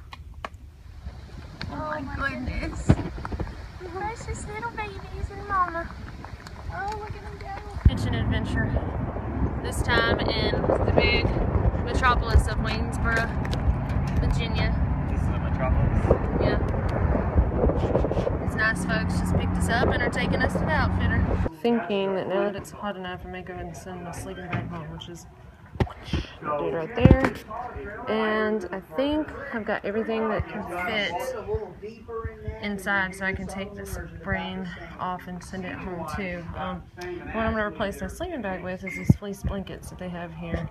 Oh my goodness. Precious little babies and mama. Oh, look at them go. It's an adventure. This time in the big metropolis of Waynesboro, Virginia. This is the metropolis? Yeah. These nice folks just picked us up and are taking us to the outfitter. Thinking that now that it's hot enough, I may go ahead and send my sleeping bag home, which is Dude right there. And I think I've got everything that can fit inside, so I can take this brain off and send it home too. What I'm going to replace my sleeping bag with is these fleece blankets that they have here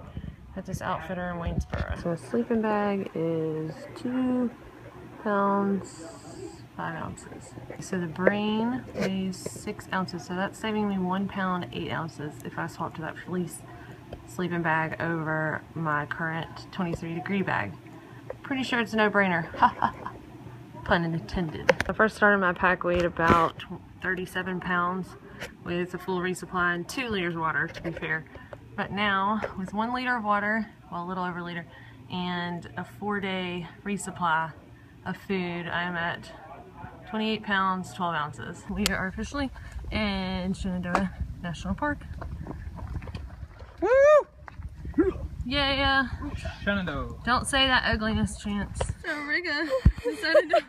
at this outfitter in Waynesboro. So a sleeping bag is 2 pounds 5 ounces. So the brain weighs 6 ounces, so that's saving me 1 pound 8 ounces if I swap to that fleece sleeping bag over my current 23-degree bag. Pretty sure it's a no-brainer. Pun intended. I first started my pack weighed about 37 pounds with a full resupply and 2 liters of water, to be fair. But now, with 1 liter of water, well, a little over a liter, and a 4-day resupply of food, I'm at 28 pounds, 12 ounces. We are officially in Shenandoah National Park. Woo! Yeah. Shenandoah. Don't say that ugliness, Chance. So Riga decided to...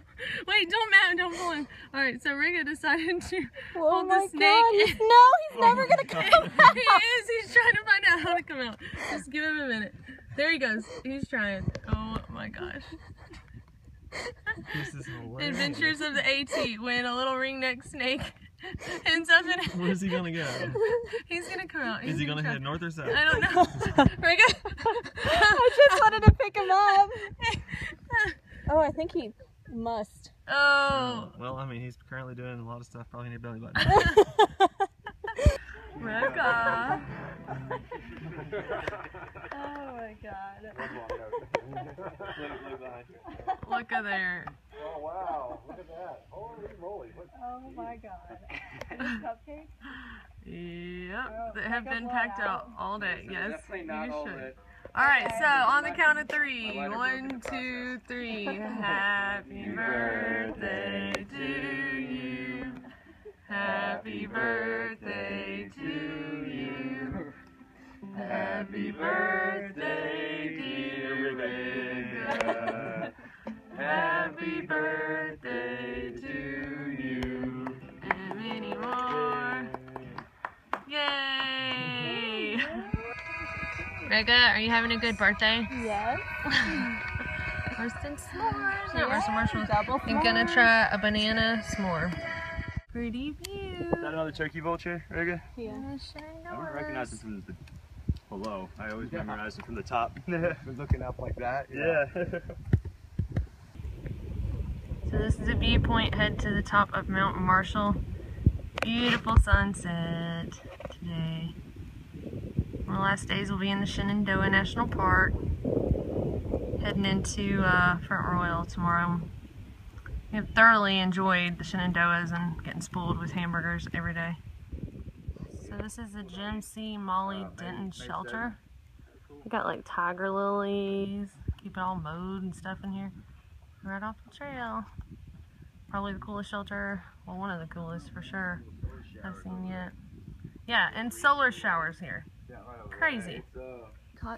Wait, don't pull him. Alright, so Riga decided to hold the snake. God, he's never gonna come out. He is. He's trying to find out how to come out. Just give him a minute. There he goes. He's trying. Oh my gosh. This is hilarious. Adventures of the AT, when a little ringneck snake ends up in... Where's he gonna go? He's gonna come out. Is he gonna head north or south? I don't know. Riga. I just wanted to pick him up. Oh, I think he must. Oh. Well, I mean, he's currently doing a lot of stuff, probably need a belly button. Riga. Oh my god. Look at there. Oh wow, look at that. Holy moly. Oh my god. Cupcakes? Yep, they have been packed out all day. Yes, Definitely not you all should. it. Alright, so on the count of 3. 1, 2, 3. Happy birthday to you. Happy birthday to you. Happy birthday, dear Rebecca. Happy birthday to you. And many more. Yay! Rega, are you having a good birthday? Yes. Roasting s'mores. Not roasting marshmallows. I'm gonna try a banana s'more. Pretty view. Is that another turkey vulture, Riga? Yeah. I don't recognize him from the below. I always memorize him from the top. Looking up like that. Yeah. So this is a viewpoint, head to the top of Mount Marshall. Beautiful sunset today. Our last days will be in the Shenandoah National Park. Heading into Front Royal tomorrow. We have thoroughly enjoyed the Shenandoahs and getting spoiled with hamburgers every day. So this is the Jim C. Molly Denton shelter. We got like tiger lilies, keep it all mowed and stuff in here. Right off the trail. Probably the coolest shelter, well, one of the coolest for sure I've seen yet. Yeah, and solar showers here. Crazy.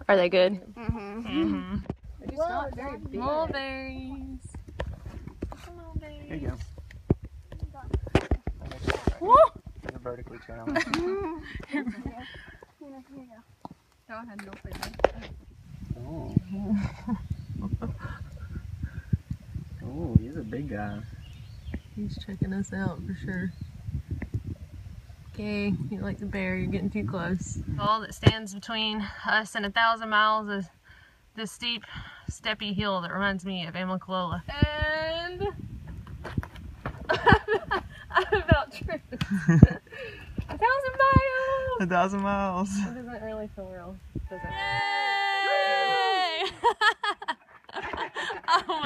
Are they good? Mm-hmm. It's not very big. Mulberries. Here you go. Woo! You're vertically challenged. Go ahead, no flavor. Oh. Oh, he's a big guy. He's checking us out for sure. Okay, you like the bear, you're getting too close. All that stands between us and 1,000 miles is this steep, steppy hill that reminds me of Amicalola. And I'm about tripped. 1,000 miles! 1,000 miles. It doesn't really feel real, does it? Yay!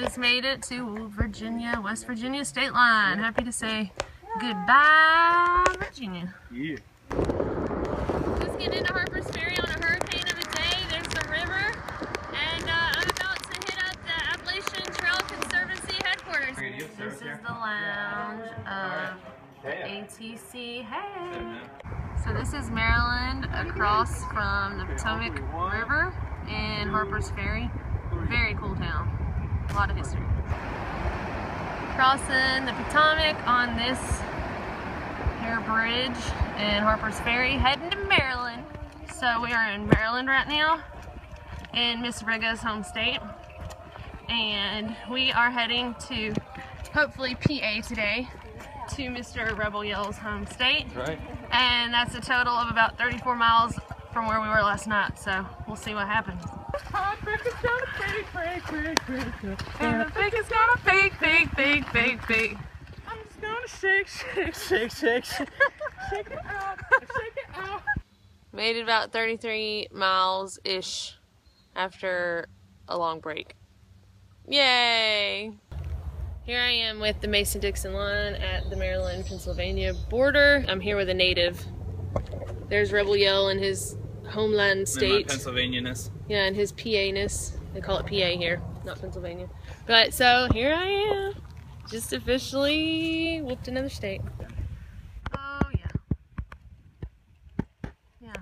Just made it to Virginia, West Virginia state line. Happy to say goodbye, Virginia. Yeah. Just getting into Harper's Ferry on a hurricane of a day. There's the river, and I'm about to hit up the Appalachian Trail Conservancy headquarters. This is the lounge of ATC. Hey! So this is Maryland across from the Potomac River in Harper's Ferry. Very cool town. A lot of history. Crossing the Potomac on this air bridge in Harper's Ferry, heading to Maryland. So we are in Maryland right now, in Miss Riga's home state. And we are heading to, hopefully, PA today, to Mr. Rebel Yell's home state. Right. And that's a total of about 34 miles from where we were last night, so we'll see what happens. Heartbreaker's gonna and I think it's gonna fake. I'm just gonna shake it out. Made it about 33 miles-ish after a long break. Yay! Here I am with the Mason-Dixon line at the Maryland-Pennsylvania border. I'm here with a native. There's Rebel Yell in his homeland state. My Pennsylvania-ness. Yeah, and his PA-ness. They call it PA here, not Pennsylvania. But so here I am. Just officially whooped another state. Oh yeah. Yeah.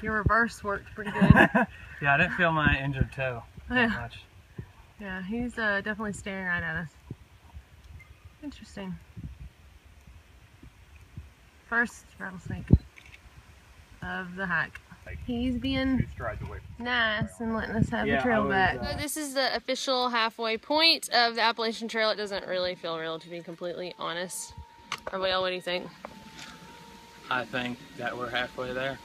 Your reverse worked pretty good. Yeah, I didn't feel my injured toe that much. Yeah, he's definitely staring right at us. Interesting. First rattlesnake of the hike. He's being nice and letting us have the trail back. So this is the official halfway point of the Appalachian Trail. It doesn't really feel real, to be completely honest. Rebel, what do you think? I think that we're halfway there.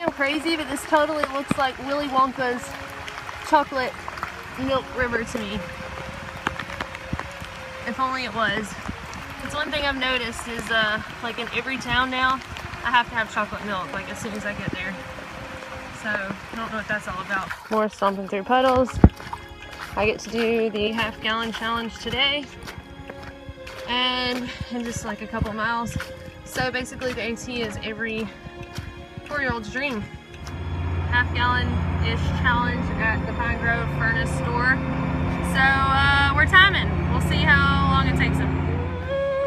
I'm crazy, but this totally looks like Willy Wonka's chocolate milk river to me. If only it was. It's one thing I've noticed is like in every town now, I have to have chocolate milk like as soon as I get there. So I don't know what that's all about. More stomping through puddles. I get to do the half-gallon challenge today, and in just like a couple miles. So basically the AT is every 4-year-old's dream. Half-gallon-ish challenge at the Pine Grove Furnace store. So we're timing. We'll see how long it takes them.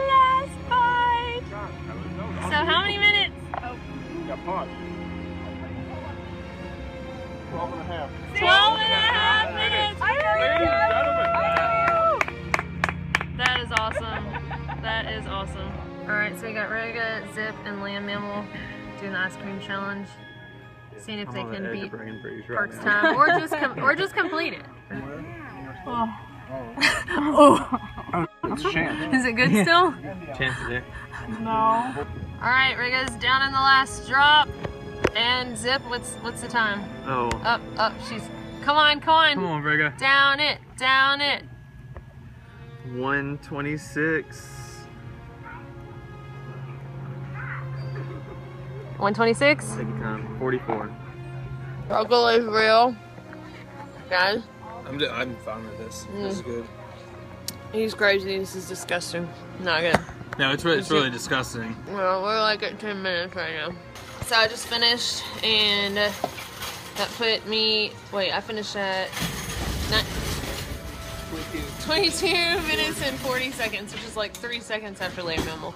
Last bite. So how many minutes? Oh. Got pot. 12 and a half. 12 and a half minutes. That is awesome. That is awesome. All right, so we got Rega, Zip, and Land Mammal doing the ice cream challenge. Seeing if they can beat Park's time, or just complete it. Oh. It's a chance. Is it good still? Chance is there. No. All right, Rega's down in the last drop, and Zip, what's the time? Oh. Up. She's come on. Come on, Rega. Down it. 126. 126. Take your time. 44. Struggle is real, guys. I'm fine with this. This is good. He's crazy. This is disgusting. Not good. No, it's really disgusting. Well, we're like at 10 minutes right now. So I just finished, and that put me. Wait, I finished at 22 minutes and 40 seconds, which is like 3 seconds after Land Mammal.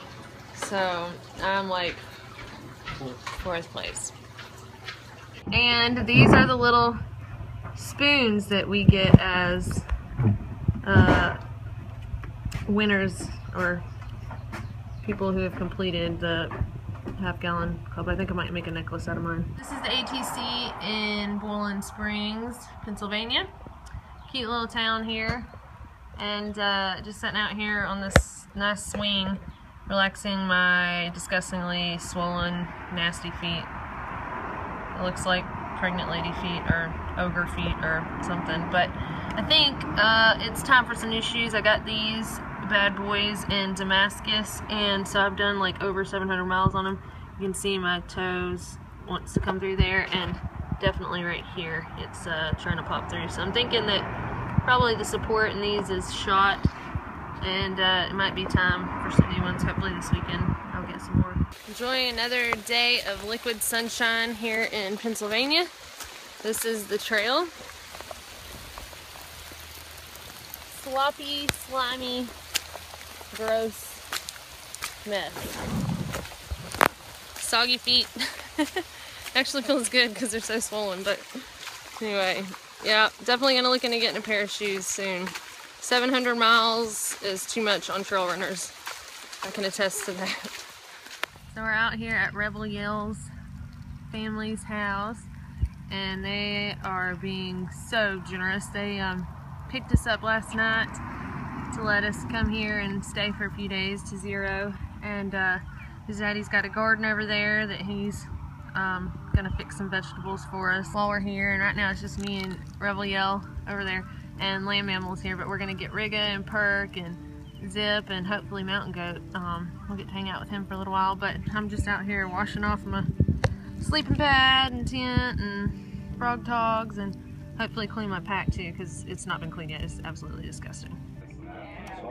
So I'm like 4th place. And these are the little spoons that we get as winners, or people who have completed the half-gallon club. I think I might make a necklace out of mine. This is the ATC in Boiling Springs, Pennsylvania. Cute little town here. And just sitting out here on this nice swing, relaxing my disgustingly swollen, nasty feet. It looks like pregnant lady feet or ogre feet or something. But I think it's time for some new shoes. I got these bad boys in Damascus, and so I've done like over 700 miles on them. You can see my toes wants to come through there, and definitely right here it's trying to pop through. So I'm thinking that probably the support in these is shot, and it might be time for some new ones. Hopefully this weekend I'll get some more. Enjoying another day of liquid sunshine here in Pennsylvania. This is the trail. Sloppy, slimy, gross mess. Soggy feet. Actually feels good because they're so swollen, but anyway, yeah, definitely gonna look into getting a pair of shoes soon. 700 miles is too much on trail runners. I can attest to that. So we're out here at Rebel Yell's family's house, and they are being so generous. They picked us up last night to let us come here and stay for a few days to Zero, and his daddy's got a garden over there that he's gonna fix some vegetables for us while we're here. And right now it's just me and Rebel Yell over there, and Land Mammal's here, but we're gonna get Rigga and Perk and Zip and hopefully Mountain Goat. We'll get to hang out with him for a little while, but I'm just out here washing off my sleeping pad and tent and frog togs, and hopefully clean my pack too, because it's not been cleaned yet. It's absolutely disgusting.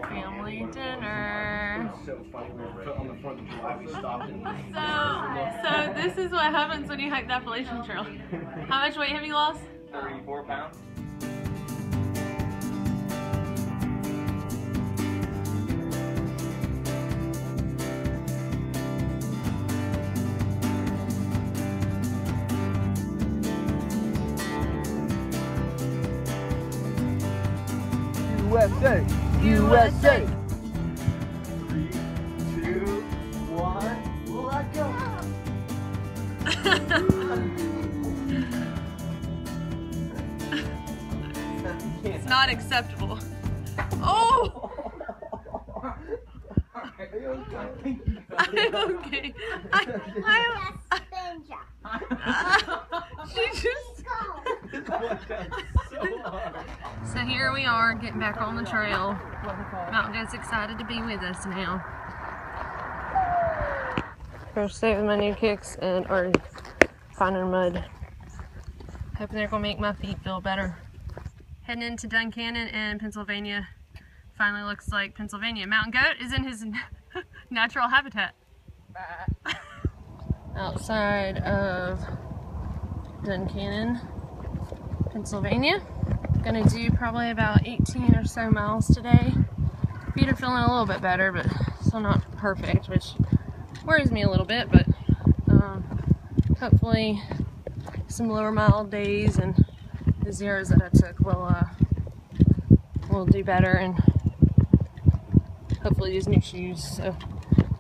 Family dinner. So this is what happens when you hike the Appalachian Trail. How much weight have you lost? 34 pounds. USA! USA! 3, 2, 1, let go! It's not acceptable. Oh! Are you okay? I'm okay. She just... So here we are, getting back on the trail. Mountain Goat's excited to be with us now. Gonna stay with my new kicks and are finding mud. Hoping they're gonna make my feet feel better. Heading into Duncannon and Pennsylvania. Finally looks like Pennsylvania. Mountain Goat is in his natural habitat. Outside of Duncannon, Pennsylvania. Gonna do probably about 18 or so miles today. Feet are feeling a little bit better, but still not perfect, which worries me a little bit, but hopefully some lower mile days and the zeros that I took will do better, and hopefully use new shoes, so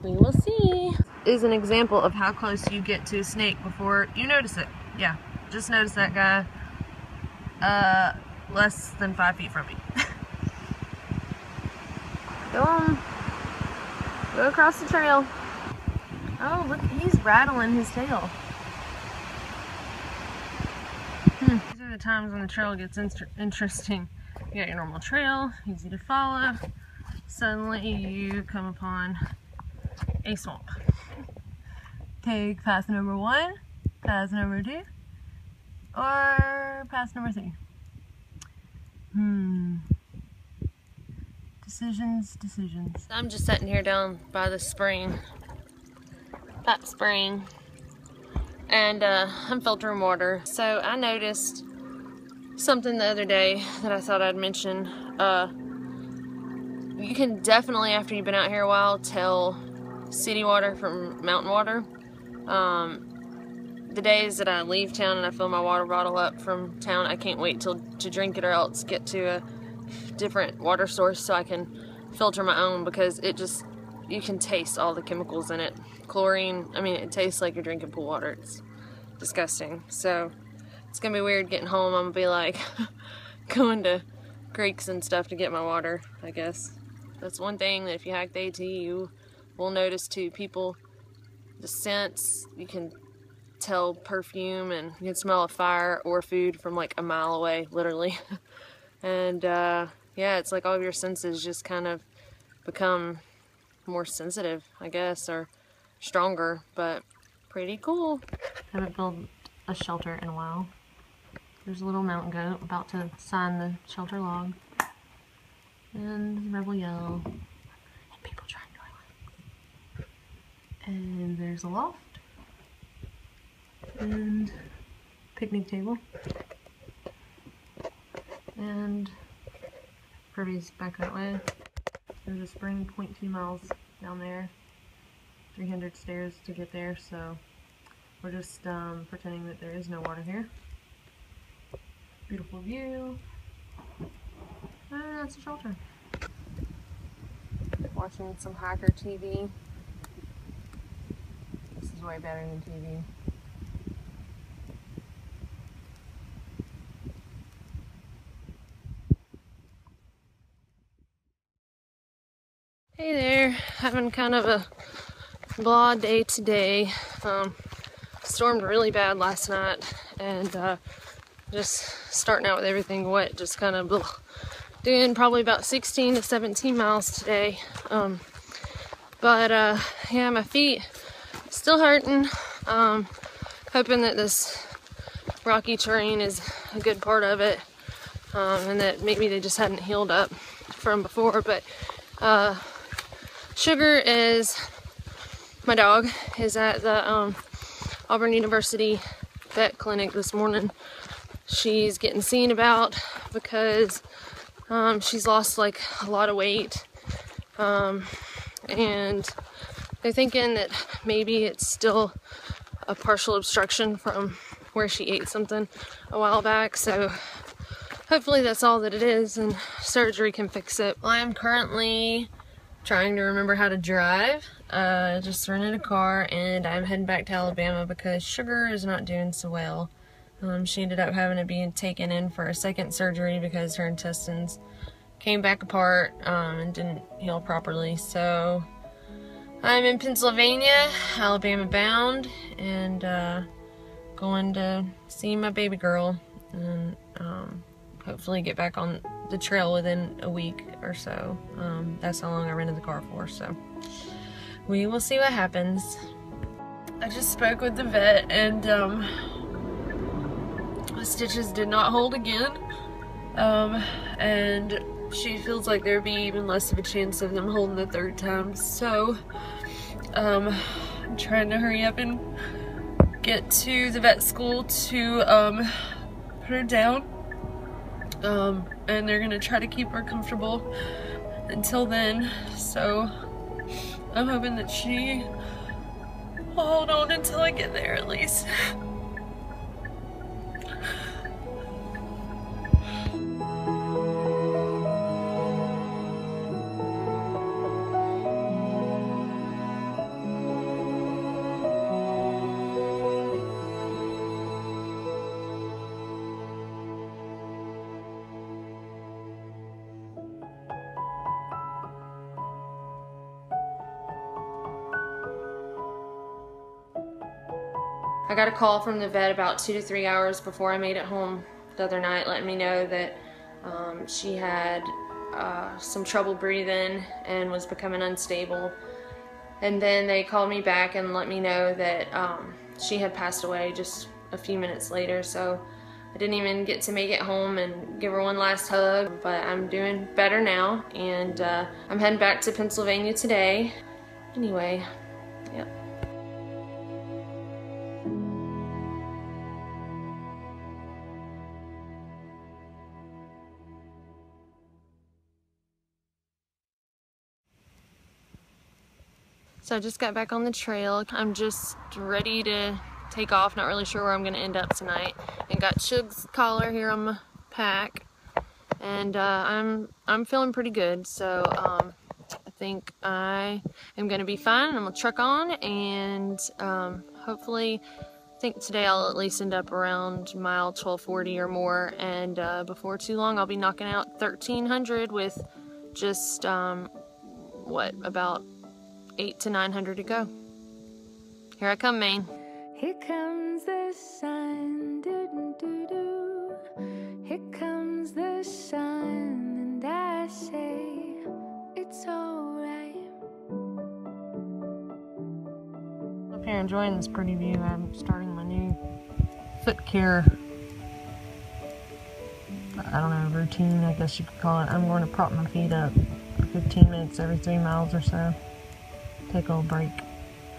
we will see. Is an example of how close you get to a snake before you notice it. Yeah, just notice that guy less than 5 feet from me. Go on. Go across the trail. Oh, look, he's rattling his tail. These are the times when the trail gets interesting. You got your normal trail, easy to follow. Suddenly you come upon a swamp. Take path number 1, path number 2, or path number 3. Decisions. I'm just sitting here down by the spring, that spring, and I'm filtering water. So I noticed something the other day that I thought I'd mention. You can definitely, after you've been out here a while, tell city water from mountain water. The days that I leave town and I fill my water bottle up from town, I can't wait to drink it or else get to a different water source so I can filter my own, because it just, you can taste all the chemicals in it. Chlorine, I mean, it tastes like you're drinking pool water. It's disgusting. So it's gonna be weird getting home. I'm gonna be like going to creeks and stuff to get my water, I guess. That's one thing that if you hike the AT, you will notice too. People, the scents, you can tell perfume and you can smell a fire or food from like a mile away, literally. And yeah, it's like all of your senses just kind of become more sensitive, I guess, or stronger, but pretty cool. I haven't built a shelter in a while. There's a little mountain goat about to sign the shelter log. And Rebel Yell. And people trying to and there's a loft. And picnic table. And Kirby's back that way. There's a spring 0.2 miles down there. 300 stairs to get there, so we're just pretending that there is no water here. Beautiful view. And that's a shelter. Watching some hiker TV. This is way better than TV. having kind of a blah day today. Stormed really bad last night, and just starting out with everything wet, just kind of blah. Doing probably about 16 to 17 miles today. Yeah, my feet still hurting. Hoping that this rocky terrain is a good part of it, and that maybe they just hadn't healed up from before. But Sugar is, my dog, is at the Auburn University vet clinic this morning. She's getting seen about because she's lost like a lot of weight, and they're thinking that maybe it's still a partial obstruction from where she ate something a while back. So hopefully that's all that it is and surgery can fix it. I am currently trying to remember how to drive. Just rented a car and I'm heading back to Alabama because Sugar is not doing so well. She ended up having to be taken in for a second surgery because her intestines came back apart and didn't heal properly. So I'm in Pennsylvania, Alabama bound, and going to see my baby girl and hopefully get back on the trail within a week or so. That's how long I rented the car for, so we will see what happens. I just spoke with the vet and the stitches did not hold again, and she feels like there'd be even less of a chance of them holding the third time. So I'm trying to hurry up and get to the vet school to put her down, and they're gonna try to keep her comfortable until then. So I'm hoping that she will hold on until I get there at least. I got a call from the vet about 2 to 3 hours before I made it home the other night, letting me know that she had some trouble breathing and was becoming unstable. And then they called me back and let me know that she had passed away just a few minutes later. So I didn't even get to make it home and give her one last hug, but I'm doing better now, and I'm heading back to Pennsylvania today. Anyway, yep. So I just got back on the trail. I'm just ready to take off, not really sure where I'm gonna end up tonight. And got Shug's collar here on my pack. And I'm feeling pretty good. So I think I am gonna be fine. I'm gonna truck on, and hopefully, I think today I'll at least end up around mile 1240 or more. And before too long, I'll be knocking out 1300 with just, what, about 800 to 900 to go. Here I come, Maine. Here comes the sun, doo-doo-doo-doo. Here comes the sun, and I say it's alright. Up here enjoying this pretty view. I'm starting my new foot care, I don't know, routine, I guess you could call it. I'm going to prop my feet up for 15 minutes every 3 miles or so. Take a little break,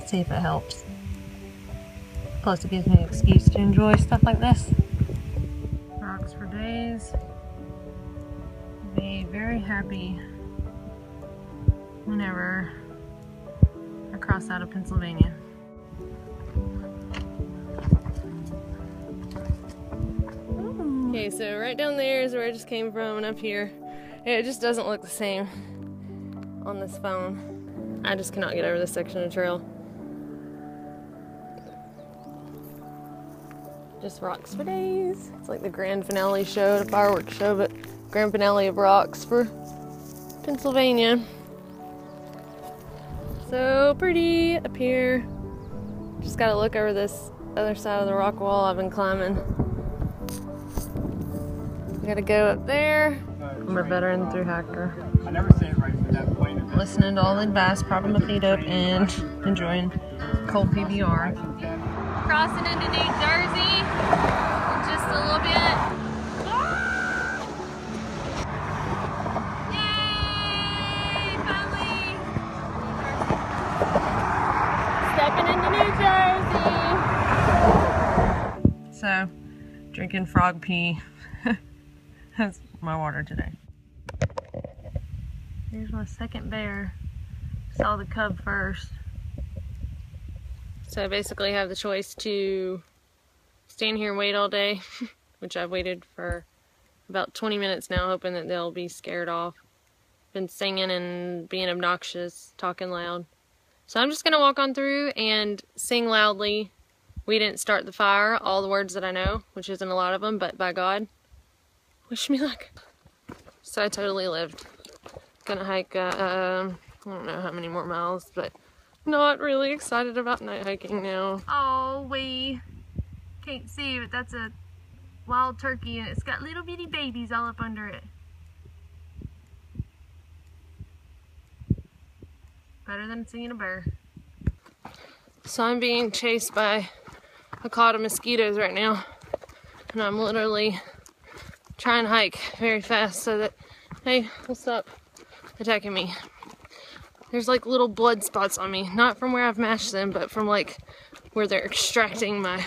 see if it helps. Plus it gives me an excuse to enjoy stuff like this. Rocks for days. Be very happy whenever I cross out of Pennsylvania. Okay, so right down there is where I just came from, and up here, it just doesn't look the same on this phone. I just cannot get over this section of trail. Just rocks for days. It's like the grand finale show, the fireworks show, but grand finale of rocks for Pennsylvania. So pretty up here. Just gotta look over this other side of the rock wall I've been climbing. We gotta go up there. I'm a veteran thru-hiker. I never say it right, but that plane is Listening to all the advice, propping my feet up, and enjoying cold PBR. Crossing into New Jersey in just a little bit. Yay! Finally! Stepping into New Jersey! So, drinking frog pee. That's my water today. Here's my second bear. Saw the cub first. So I basically have the choice to stand here and wait all day, which I've waited for about 20 minutes now, hoping that they'll be scared off. Been singing and being obnoxious, talking loud. So I'm just gonna walk on through and sing loudly. We didn't start the fire, all the words that I know, which isn't a lot of them, but by God, wish me luck. So I totally lived. Gonna hike, I don't know how many more miles, but not really excited about night hiking now. Oh, we can't see, but that's a wild turkey and it's got little bitty babies all up under it. Better than seeing a bear. So I'm being chased by a cloud of mosquitoes right now, and I'm literally trying to hike very fast so that, hey, what's up? Attacking me. There's like little blood spots on me, not from where I've mashed them, but from like where they're extracting my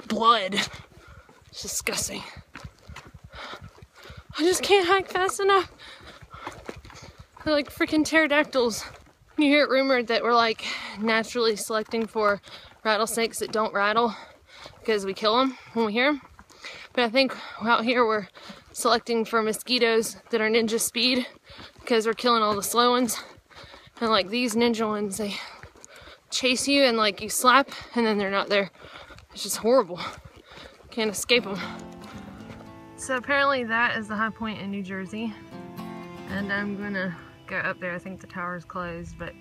blood. It's disgusting. I just can't hike fast enough. They're like freaking pterodactyls. You hear it rumored that we're like naturally selecting for rattlesnakes that don't rattle because we kill them when we hear them. But I think out here we're selecting for mosquitoes that are ninja speed because we're killing all the slow ones. And like these ninja ones, they chase you and like you slap and then they're not there. It's just horrible. Can't escape them. So apparently that is the high point in New Jersey. And I'm gonna go up there. I think the tower is closed, but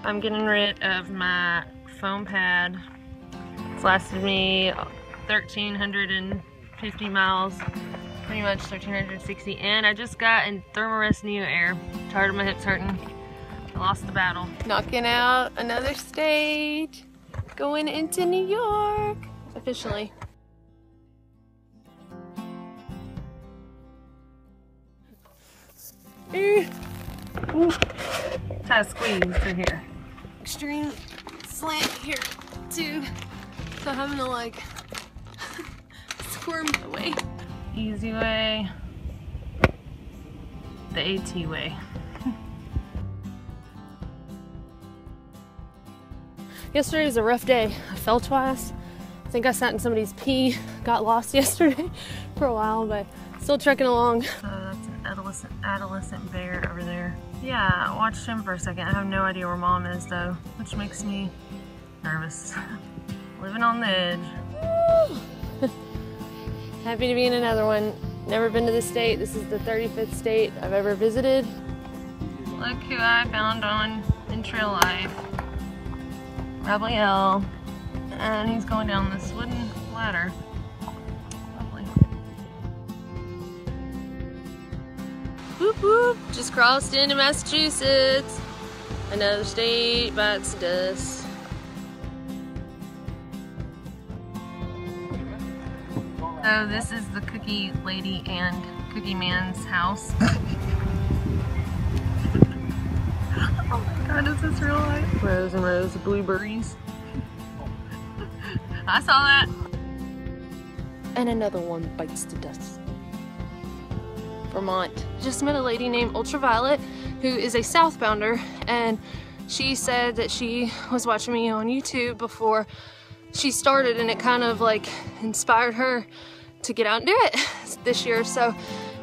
I'm getting rid of my foam pad. It's lasted me 1,350 miles, pretty much 1,360, and I just got in Thermarest Neo Air. Tired of my hips hurting. I lost the battle. Knocking out another state, going into New York, officially. Try to squeeze through here. Extreme slant here too, so I'm having to like squirm away. Easy way, the AT way. Yesterday was a rough day. I fell twice. I think I sat in somebody's pee, got lost yesterday for a while, but still trekking along. That's an adolescent bear over there. Yeah, I watched him for a second. I have no idea where Mom is though, which makes me nervous. Living on the edge. Woo! Happy to be in another one. Never been to this state. This is the 35th state I've ever visited. Look who I found on in Trail Life. Probably L. And he's going down this wooden ladder. Lovely. Whoop whoop! Just crossed into Massachusetts. Another state bites dust. So this is the Cookie Lady and Cookie Man's house. Oh my god, is this real life? Rows and rows of blueberries. I saw that. And another one bites the dust. Vermont. Just met a lady named Ultraviolet who is a southbounder, and she said that she was watching me on YouTube before she started, and it kind of like inspired her to get out and do it this year. So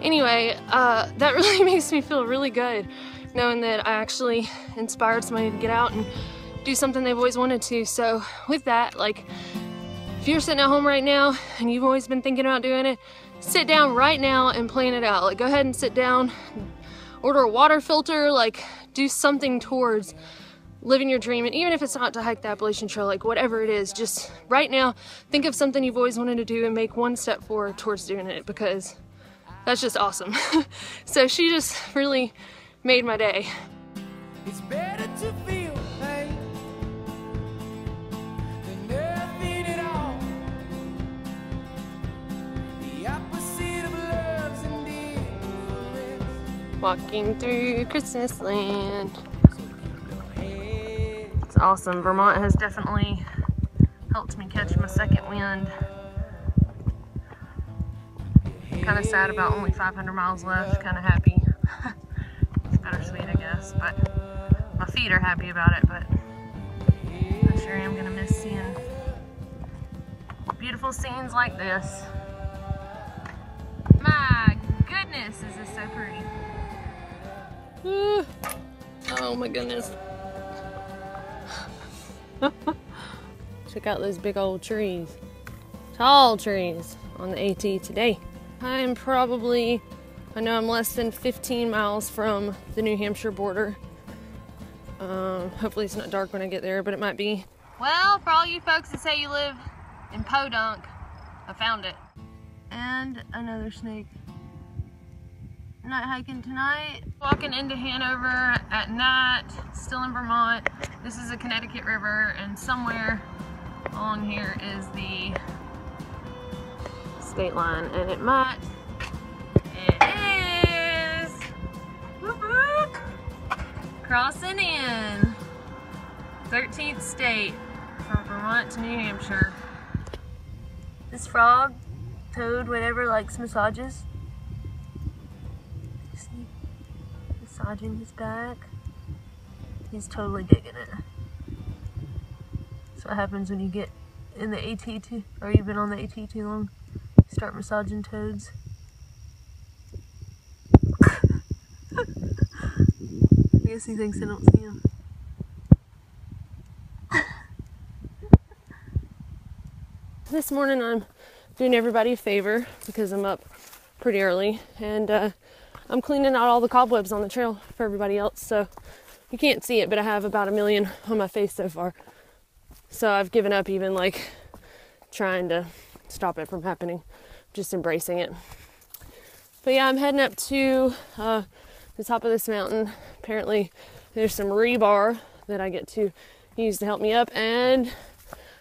anyway, that really makes me feel really good knowing that I actually inspired somebody to get out and do something they've always wanted to. So with that, like, if you're sitting at home right now and you've always been thinking about doing it, sit down right now and plan it out. Like, go ahead and sit down, order a water filter, like do something towards living your dream. And even if it's not to hike the Appalachian Trail, like whatever it is, just right now think of something you've always wanted to do and make one step forward towards doing it, because that's just awesome. So she just really made my day. It's better to feel pain than nothing at all. The opposite of love's indifference. Walking through Christmas land. It's awesome. Vermont has definitely helped me catch my second wind. Kind of sad about only 500 miles left, kind of happy. It's bittersweet, I guess, but my feet are happy about it, but I sure am gonna miss seeing beautiful scenes like this. My goodness, is this so pretty. Oh my goodness. Check out those big old trees. Tall trees on the AT today. I'm probably, I know I'm less than 15 miles from the New Hampshire border. Hopefully it's not dark when I get there, but it might be. Well, for all you folks that say you live in Podunk, I found it. And another snake. Night hiking tonight. Walking into Hanover at night, still in Vermont. This is a Connecticut river, and somewhere along here is the state line, and it is whoop, whoop, crossing in 13th state from Vermont to New Hampshire. This frog, toad, whatever, likes massages. See, massaging his back. He's totally digging it. That's what happens when you get in the AT too, or you've been on the AT too long. Start massaging toads. I guess he thinks I don't see him. This morning I'm doing everybody a favor because I'm up pretty early, and I'm cleaning out all the cobwebs on the trail for everybody else. So you can't see it, but I have about 1 million on my face so far. So I've given up even like trying to stop it from happening. Just embracing it. But yeah, I'm heading up to the top of this mountain. Apparently there's some rebar that I get to use to help me up, and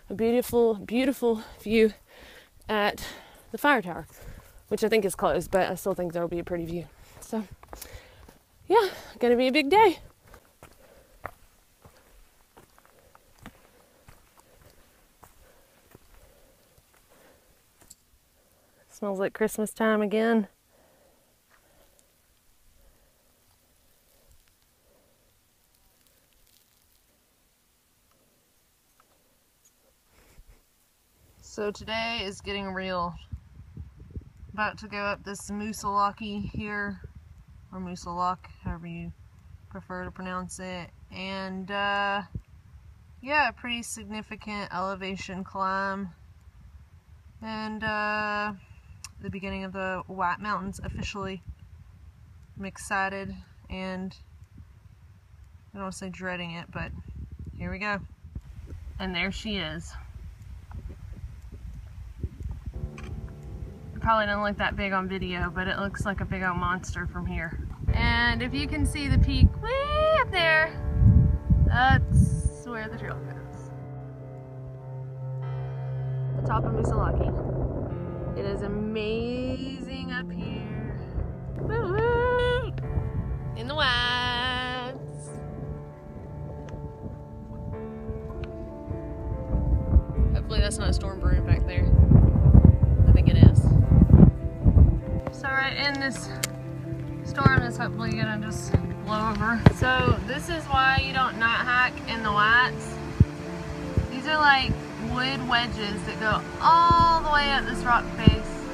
a beautiful, beautiful view at the fire tower, which I think is closed, but I still think there'll be a pretty view. So yeah, gonna be a big day. Smells like Christmas time again. So today is getting real. About to go up this Moosalaki here, or Moosalak, however you prefer to pronounce it. And yeah, a pretty significant elevation climb. And the beginning of the White Mountains officially. I'm excited, and I don't want to say dreading it, but here we go. And there she is. It probably doesn't look that big on video, but it looks like a big old monster from here. And if you can see the peak way up there, that's where the trail goes. The top of Moosalaki. It is amazing up here. Woo-hoo! In the wilds. Hopefully that's not a storm brewing back there. I think it is. So right in this storm is hopefully gonna just blow over. So this is why you don't night hike in the whites. These are like wood wedges that go all the way up this rock face.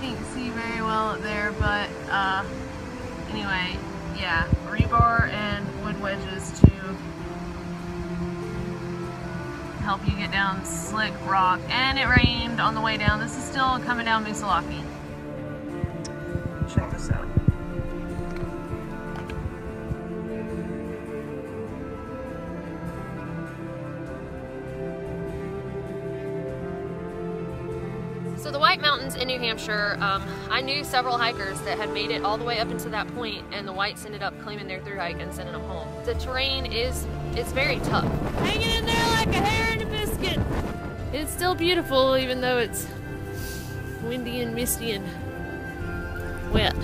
Can't see very well up there, but anyway, yeah, rebar and wood wedges to help you get down slick rock. And it rained on the way down. This is still coming down Moosalaki. Check this out. So the White Mountains in New Hampshire, I knew several hikers that had made it all the way up into that point, and the Whites ended up claiming their thru hike and sending them home. The terrain it's very tough. Hanging in there like a hair in a biscuit. It's still beautiful even though it's windy and misty and wet.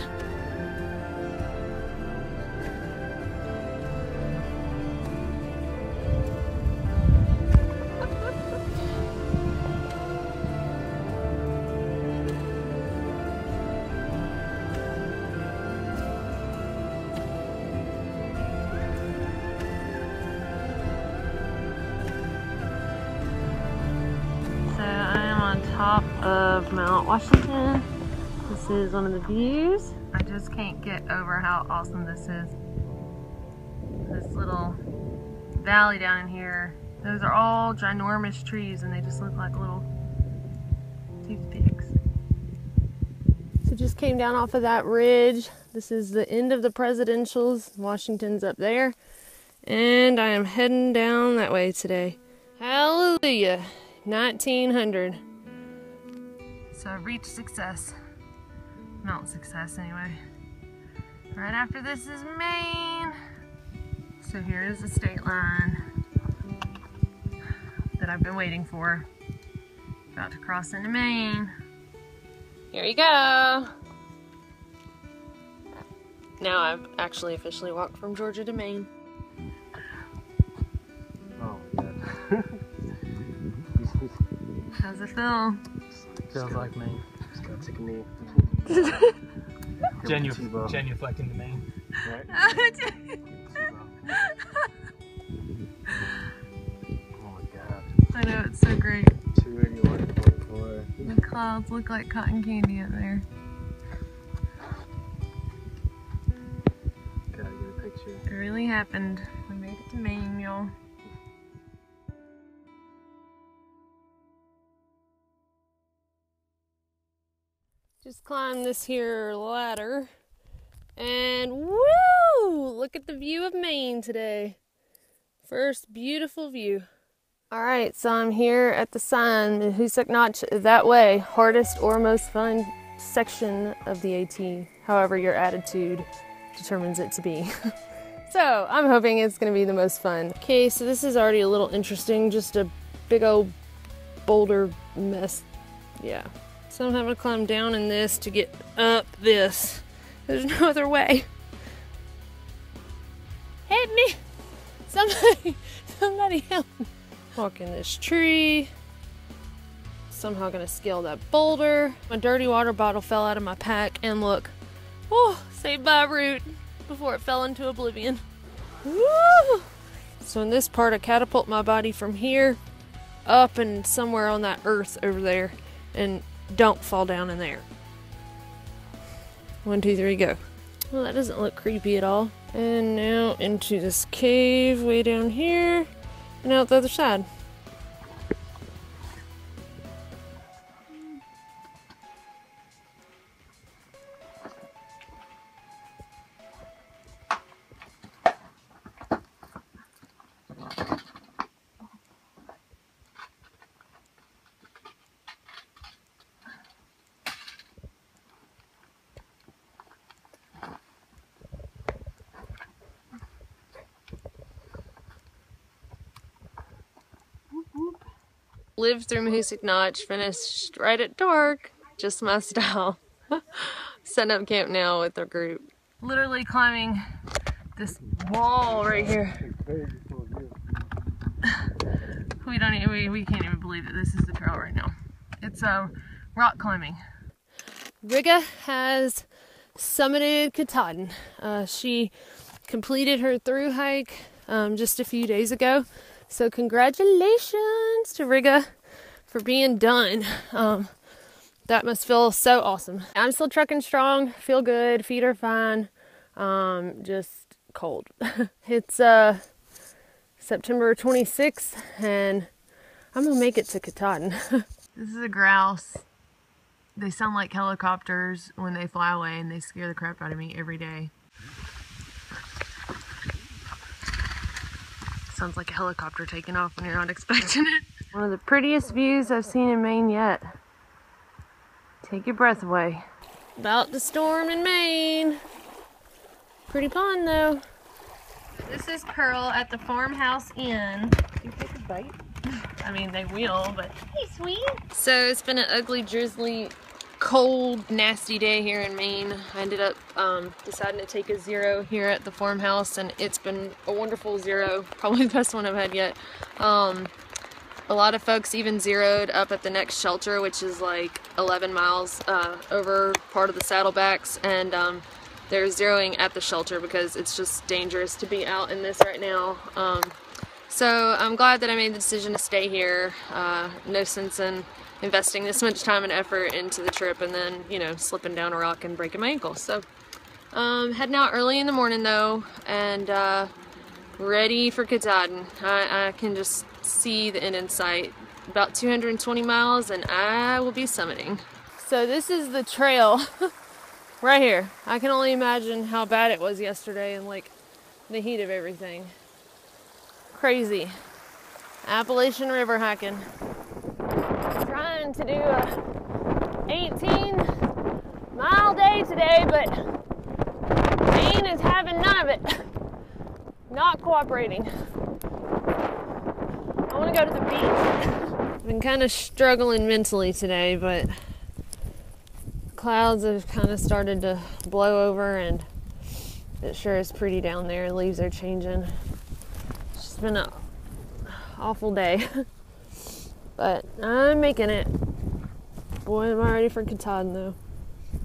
Top of Mount Washington. This is one of the views. I just can't get over how awesome this is. This little valley down in here. Those are all ginormous trees and they just look like little toothpicks. So just came down off of that ridge. This is the end of the presidentials. Washington's up there. And I am heading down that way today. Hallelujah. 1900. So I've reached success. Mountain success anyway. Right after this is Maine. So here is the state line that I've been waiting for. About to cross into Maine. Here you go. Now I've actually officially walked from Georgia to Maine. Oh, yeah. How's it feel? Feels like Maine. Just gotta take a knee. Genuflecting to Maine. Right? Oh my god. I know, it's so great. 281.4. The clouds look like cotton candy up there. Gotta get a picture. It really happened. We made it to Maine, y'all. Just climbed this here ladder and woo! Look at the view of Maine today. First beautiful view. Alright, so I'm here at the sign, Newfound Notch that way. Hardest or most fun section of the AT. However your attitude determines it to be. So I'm hoping it's going to be the most fun. Okay, so this is already a little interesting. Just a big old boulder mess. Yeah. So I'm having to climb down in this to get up this. There's no other way. Help me! Somebody help me. Walking this tree. Somehow gonna scale that boulder. My dirty water bottle fell out of my pack and look. Oh, saved by a root before it fell into oblivion. Woo! So in this part I catapult my body from here up and somewhere on that earth over there. And don't fall down in there. 1, 2, 3, go. Well, that doesn't look creepy at all. And now into this cave way down here and out the other side. Lived through McAfee Knob, finished right at dark. Just my style. Setting up camp now with our group. Literally climbing this wall right here. We can't even believe that this is the trail right now. It's rock climbing. Riga has summited Katahdin. She completed her thru hike just a few days ago. So congratulations to Riga for being done. That must feel so awesome. I'm still trucking strong, feel good, feet are fine, just cold. It's September 26th and I'm gonna make it to Katahdin. This is a grouse. They sound like helicopters when they fly away, and they scare the crap out of me every day. Sounds like a helicopter taking off when you're not expecting it. One of the prettiest views I've seen in Maine yet. Take your breath away. About the storm in Maine. Pretty pond though. This is Pearl at the Farmhouse Inn. You take a bite? I mean, they will, but hey, sweet. So it's been an ugly, drizzly, cold, nasty day here in Maine. I ended up deciding to take a zero here at the farmhouse, and it's been a wonderful zero. Probably the best one I've had yet. A lot of folks even zeroed up at the next shelter, which is like 11 miles over part of the Saddlebacks, and they're zeroing at the shelter because it's just dangerous to be out in this right now. So I'm glad that I made the decision to stay here. No sense in investing this much time and effort into the trip and then, you know, slipping down a rock and breaking my ankle. So heading out early in the morning though, and ready for Katahdin. I can just see the end in sight. About 220 miles and I will be summiting. So this is the trail right here. I can only imagine how bad it was yesterday and like the heat of everything. Crazy. Appalachian river hiking. Trying to do a 18-mile day today, but Maine is having none of it. Not cooperating. I want to go to the beach. I've been kind of struggling mentally today, but clouds have kind of started to blow over and it sure is pretty down there. Leaves are changing. It's been an awful day, but I'm making it. Boy, am I ready for Katahdin though.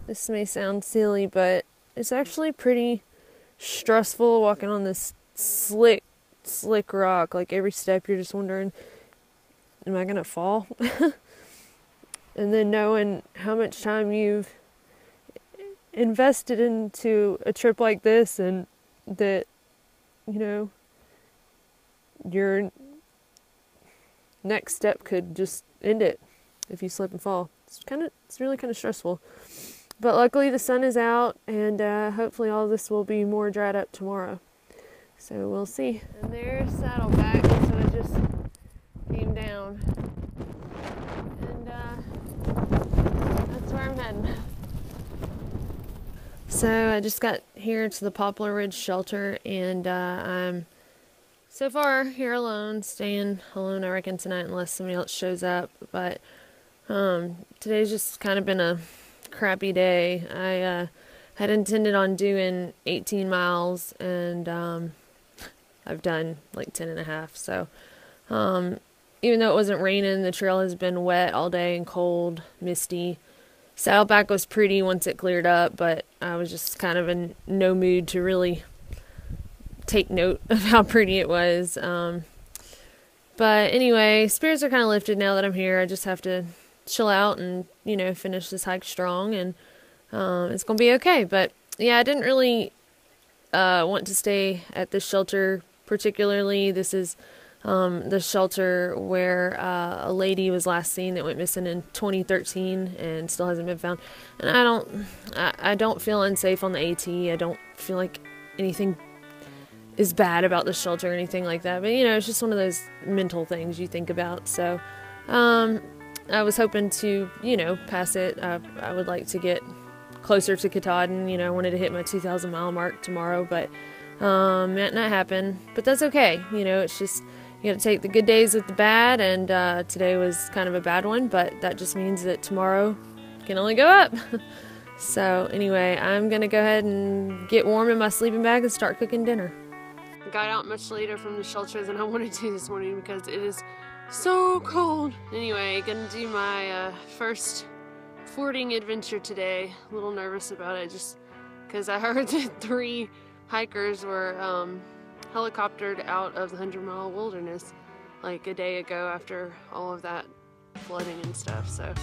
This may sound silly, but it's actually pretty stressful walking on this slick rock. Like every step you're just wondering, am I gonna fall? And then knowing how much time you've invested into a trip like this, and that, you know, your next step could just end it if you slip and fall. It's really kind of stressful. But luckily the sun is out, and hopefully all this will be more dried up tomorrow. So we'll see. And there's Saddleback, so I just came down. And that's where I'm heading. So I just got here to the Poplar Ridge shelter, and I'm so far here alone, staying alone I reckon tonight unless somebody else shows up. But today's just kind of been a crappy day. I had intended on doing 18 miles, and I've done like 10 and a half. So even though it wasn't raining, the trail has been wet all day and cold, misty. Saddleback was pretty once it cleared up, but I was just kind of in no mood to really take note of how pretty it was. But anyway, spirits are kind of lifted now that I'm here. I just have to chill out and, you know, finish this hike strong, and it's gonna be okay. But yeah, I didn't really want to stay at this shelter particularly. This is the shelter where a lady was last seen that went missing in 2013 and still hasn't been found. And I don't feel unsafe on the AT. I don't feel like anything is bad about the shelter or anything like that. But, you know, it's just one of those mental things you think about. So I was hoping to, you know, pass it. I would like to get closer to Katahdin. You know, I wanted to hit my 2,000 mile mark tomorrow, but that not happen. But that's okay. You know, it's just, you gotta take the good days with the bad, and today was kind of a bad one, but that just means that tomorrow can only go up. So anyway, I'm gonna go ahead and get warm in my sleeping bag and start cooking dinner. I got out much later from the shelter than I wanted to this morning because it is so cold. Anyway, gonna do my first fording adventure today. A little nervous about it just because I heard that 3 hikers were helicoptered out of the 100-mile wilderness like a day ago after all of that flooding and stuff. So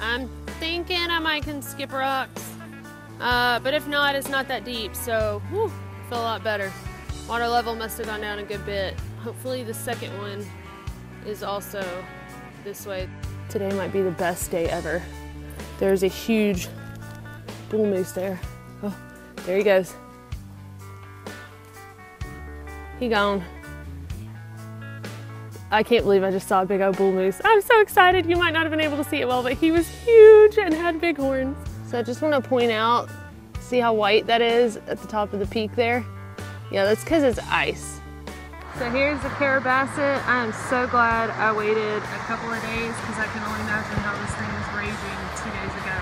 I'm thinking I might can skip rocks, but if not, it's not that deep, so whew, feel a lot better. Water level must have gone down a good bit. Hopefully the second one is also this way. Today might be the best day ever. There's a huge bull moose there. Oh, there he goes. He gone. I can't believe I just saw a big old bull moose. I'm so excited. You might not have been able to see it well, but he was huge and had big horns. So I just want to point out, see how white that is at the top of the peak there? Yeah, that's because it's ice. So here's the Carabasset. I am so glad I waited a couple of days because I can only imagine how this thing was raging 2 days ago.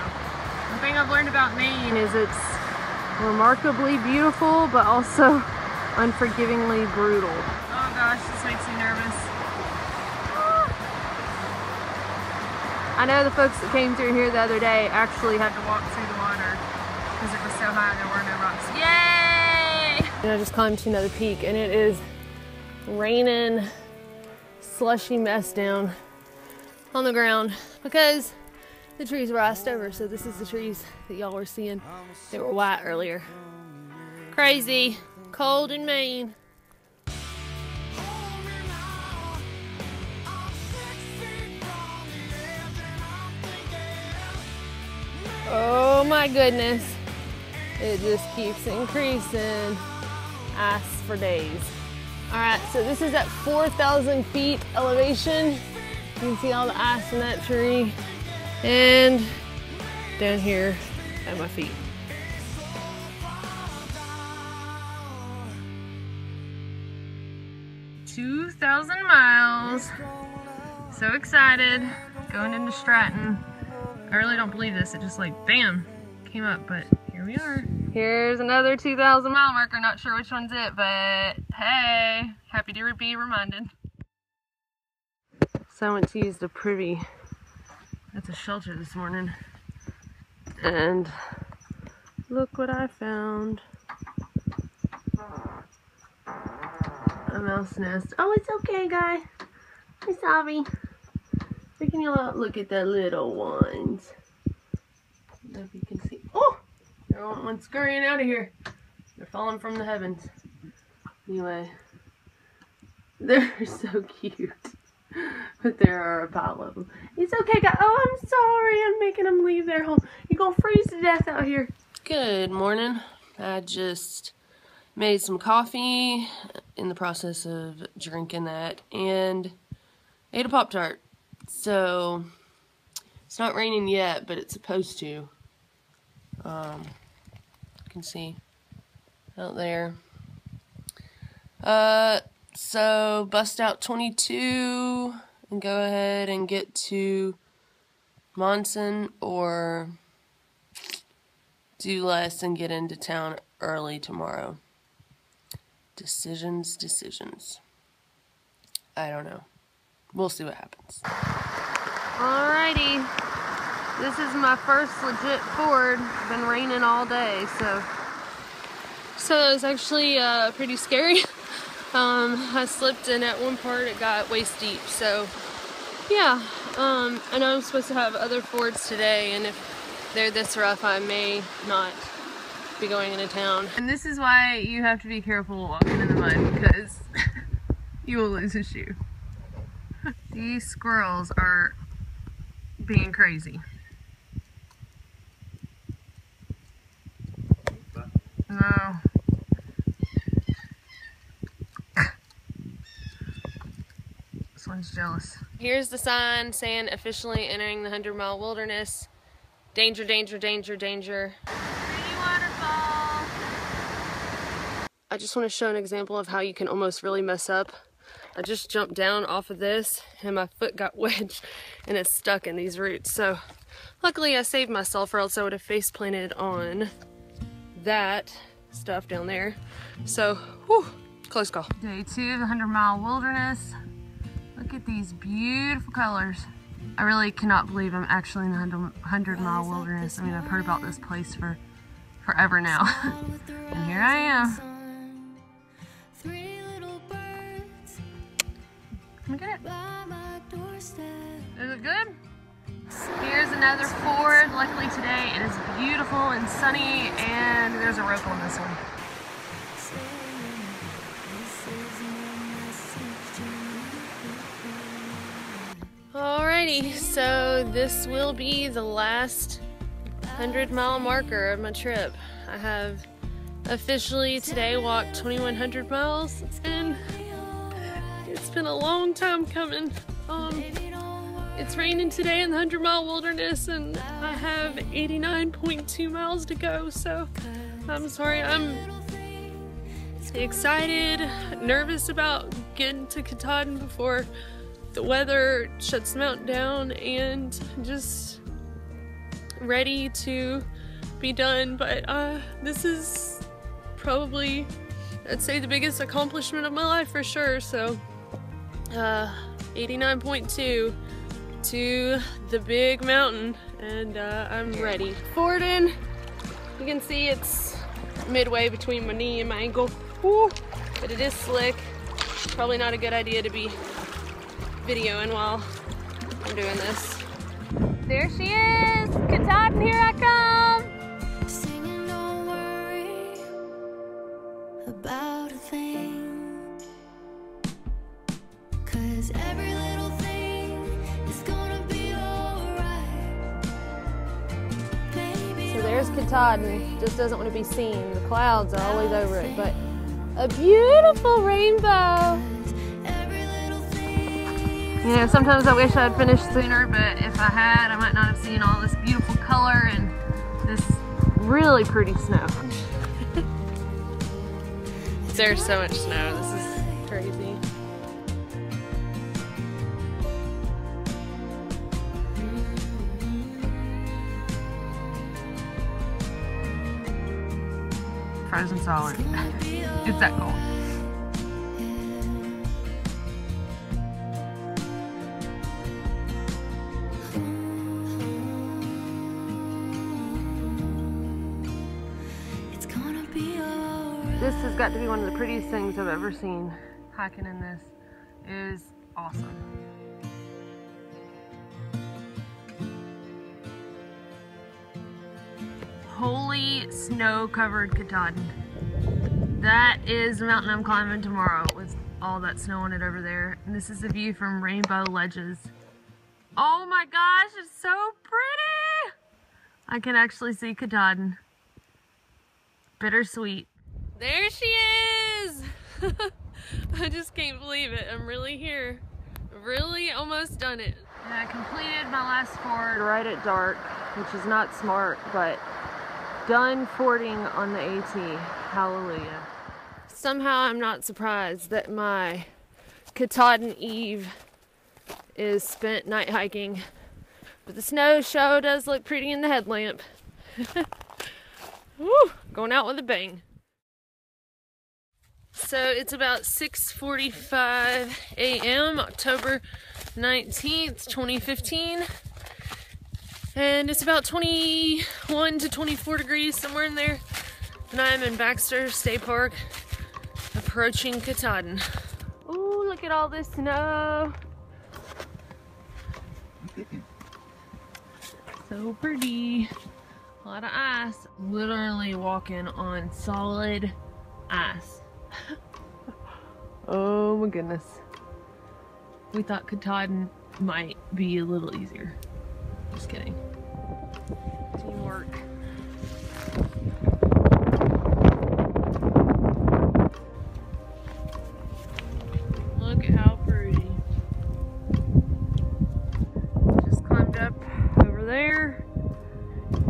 One thing I've learned about Maine is it's remarkably beautiful, but also unforgivingly brutal. Oh gosh, this makes me nervous. I know the folks that came through here the other day actually had to walk through the water because it was so high and there were no rocks. Yay! And I just climbed to another peak and it is raining slushy mess down on the ground because the trees were iced over. So this is the trees that y'all were seeing. They were white earlier. Crazy. Cold in Maine. Oh my goodness. It just keeps increasing. Ice for days. Alright, so this is at 4,000 feet elevation. You can see all the ice in that tree. And down here at my feet. "2,000 miles. So excited. Going into Stratton. I really don't believe this. It just like, bam, came up, but here we are. Here's another 2,000 mile marker. Not sure which one's it, but hey, happy to be reminded. So I went to use the privy at the shelter this morning. And look what I found. A mouse nest. Oh, it's okay, guy. It's Abby. Freaking you out. Look at the little ones. I don't know if you can see. Oh! There won't one scurrying out of here. They're falling from the heavens. Anyway. They're so cute. But there are a pile of them. It's okay, guys. Oh, I'm sorry. I'm making them leave their home. You're gonna freeze to death out here. Good morning. I just made some coffee in the process of drinking that and ate a Pop-Tart. So it's not raining yet, but it's supposed to. You can see out there. So bust out 22 and go ahead and get to Monson, or do less and get into town early tomorrow. Decisions. I don't know. We'll see what happens. Alrighty. This is my first legit ford. It's been raining all day, so it was actually pretty scary. I slipped and at one part it got waist deep, so yeah. I know I'm supposed to have other fords today, and if they're this rough, I may not be going into town. And this is why you have to be careful walking in the mud, because you will lose a shoe. These squirrels are being crazy. No. This one's jealous. Here's the sign saying officially entering the 100-mile wilderness. Danger, danger, danger, danger. Pretty waterfall. I just want to show an example of how you can almost really mess up. I just jumped down off of this and my foot got wedged and it's stuck in these roots. So luckily I saved myself, or else I would have face planted on that stuff down there. So, whew, close call. Day 2 of the 100-mile wilderness. Look at these beautiful colors. I really cannot believe I'm actually in the 100-mile wilderness. I mean, I've heard about this place for forever now. And here I am. Can we get it? Is it good? Here's another ford. Luckily today it is beautiful and sunny, and there's a rope on this one. Alrighty, so this will be the last 100-mile marker of my trip. I have officially today walked 2,100 miles, and it's been a long time coming. It's raining today in the 100-mile wilderness, and I have 89.2 miles to go, so I'm sorry. I'm excited, nervous about getting to Katahdin before the weather shuts the mountain down, and just ready to be done. But this is probably, I'd say, the biggest accomplishment of my life for sure. So 89.2 to the big mountain, and I'm ready. Fording, you can see it's midway between my knee and my ankle. Woo, but it is slick. Probably not a good idea to be videoing while I'm doing this. There she is! Katahdin, here I come! Singing, don't worry about a thing, 'cause every little thing is gonna be alright. So there's Katahdin. Just doesn't want to be seen. The clouds are always over it, but a beautiful rainbow. You know, sometimes I wish I'd finished sooner, but if I had, I might not have seen all this beautiful color and this really pretty snow. There's so much snow. This is crazy. Frozen solid. It's that cold. This has got to be one of the prettiest things I've ever seen. Hiking in this is awesome. Holy snow-covered Katahdin. That is the mountain I'm climbing tomorrow with all that snow on it over there. And this is the view from Rainbow Ledges. Oh my gosh, it's so pretty! I can actually see Katahdin. Bittersweet. There she is! I just can't believe it. I'm really here. Really almost done it. And I completed my last ford right at dark, which is not smart, but done fording on the AT. Hallelujah. Somehow I'm not surprised that my Katahdin Eve is spent night hiking, but the snow show does look pretty in the headlamp. Woo! Going out with a bang. So it's about 6:45 a.m. October 19th, 2015. And it's about 21 to 24 degrees, somewhere in there. And I'm in Baxter State Park, approaching Katahdin. Ooh, look at all this snow. So pretty. A lot of ice. Literally walking on solid ice. Oh my goodness. We thought Katahdin might be a little easier. Just kidding. Teamwork. Look at how pretty. Just climbed up over there,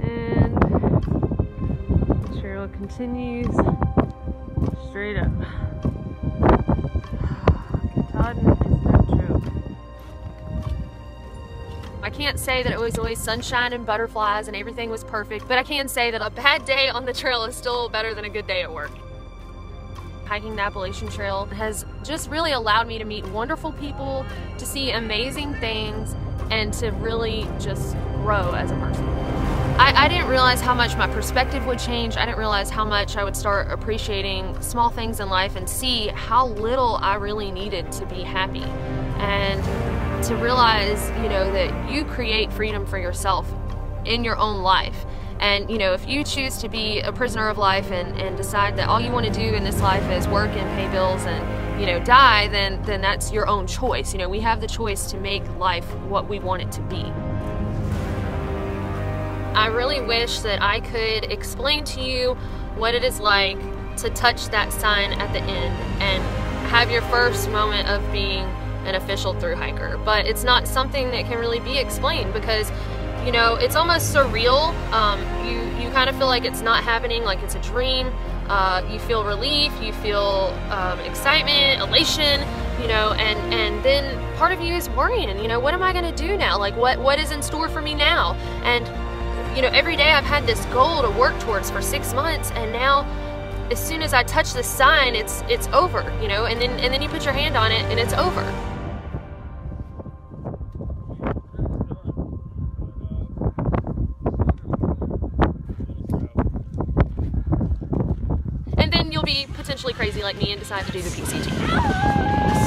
and the trail continues straight up. Katahdin is no joke. I can't say that it was always sunshine and butterflies and everything was perfect, but I can say that a bad day on the trail is still better than a good day at work. Hiking the Appalachian Trail has just really allowed me to meet wonderful people, to see amazing things, and to really just grow as a person. I didn't realize how much my perspective would change. I didn't realize how much I would start appreciating small things in life and see how little I really needed to be happy. And to realize, you know, that you create freedom for yourself in your own life. And, you know, if you choose to be a prisoner of life and decide that all you want to do in this life is work and pay bills and, you know, die, then that's your own choice. You know, we have the choice to make life what we want it to be. I really wish that I could explain to you what it is like to touch that sign at the end and have your first moment of being an official thru hiker. But it's not something that can really be explained because, you know, it's almost surreal. You kind of feel like it's not happening, like it's a dream. You feel relief, you feel excitement, elation, you know, and then part of you is worrying, you know, what am I gonna do now? Like what is in store for me now? And, you know, every day I've had this goal to work towards for 6 months, and now as soon as I touch this sign, it's over, you know, and then you put your hand on it and it's over. And then you'll be potentially crazy like me and decide to do the PCT.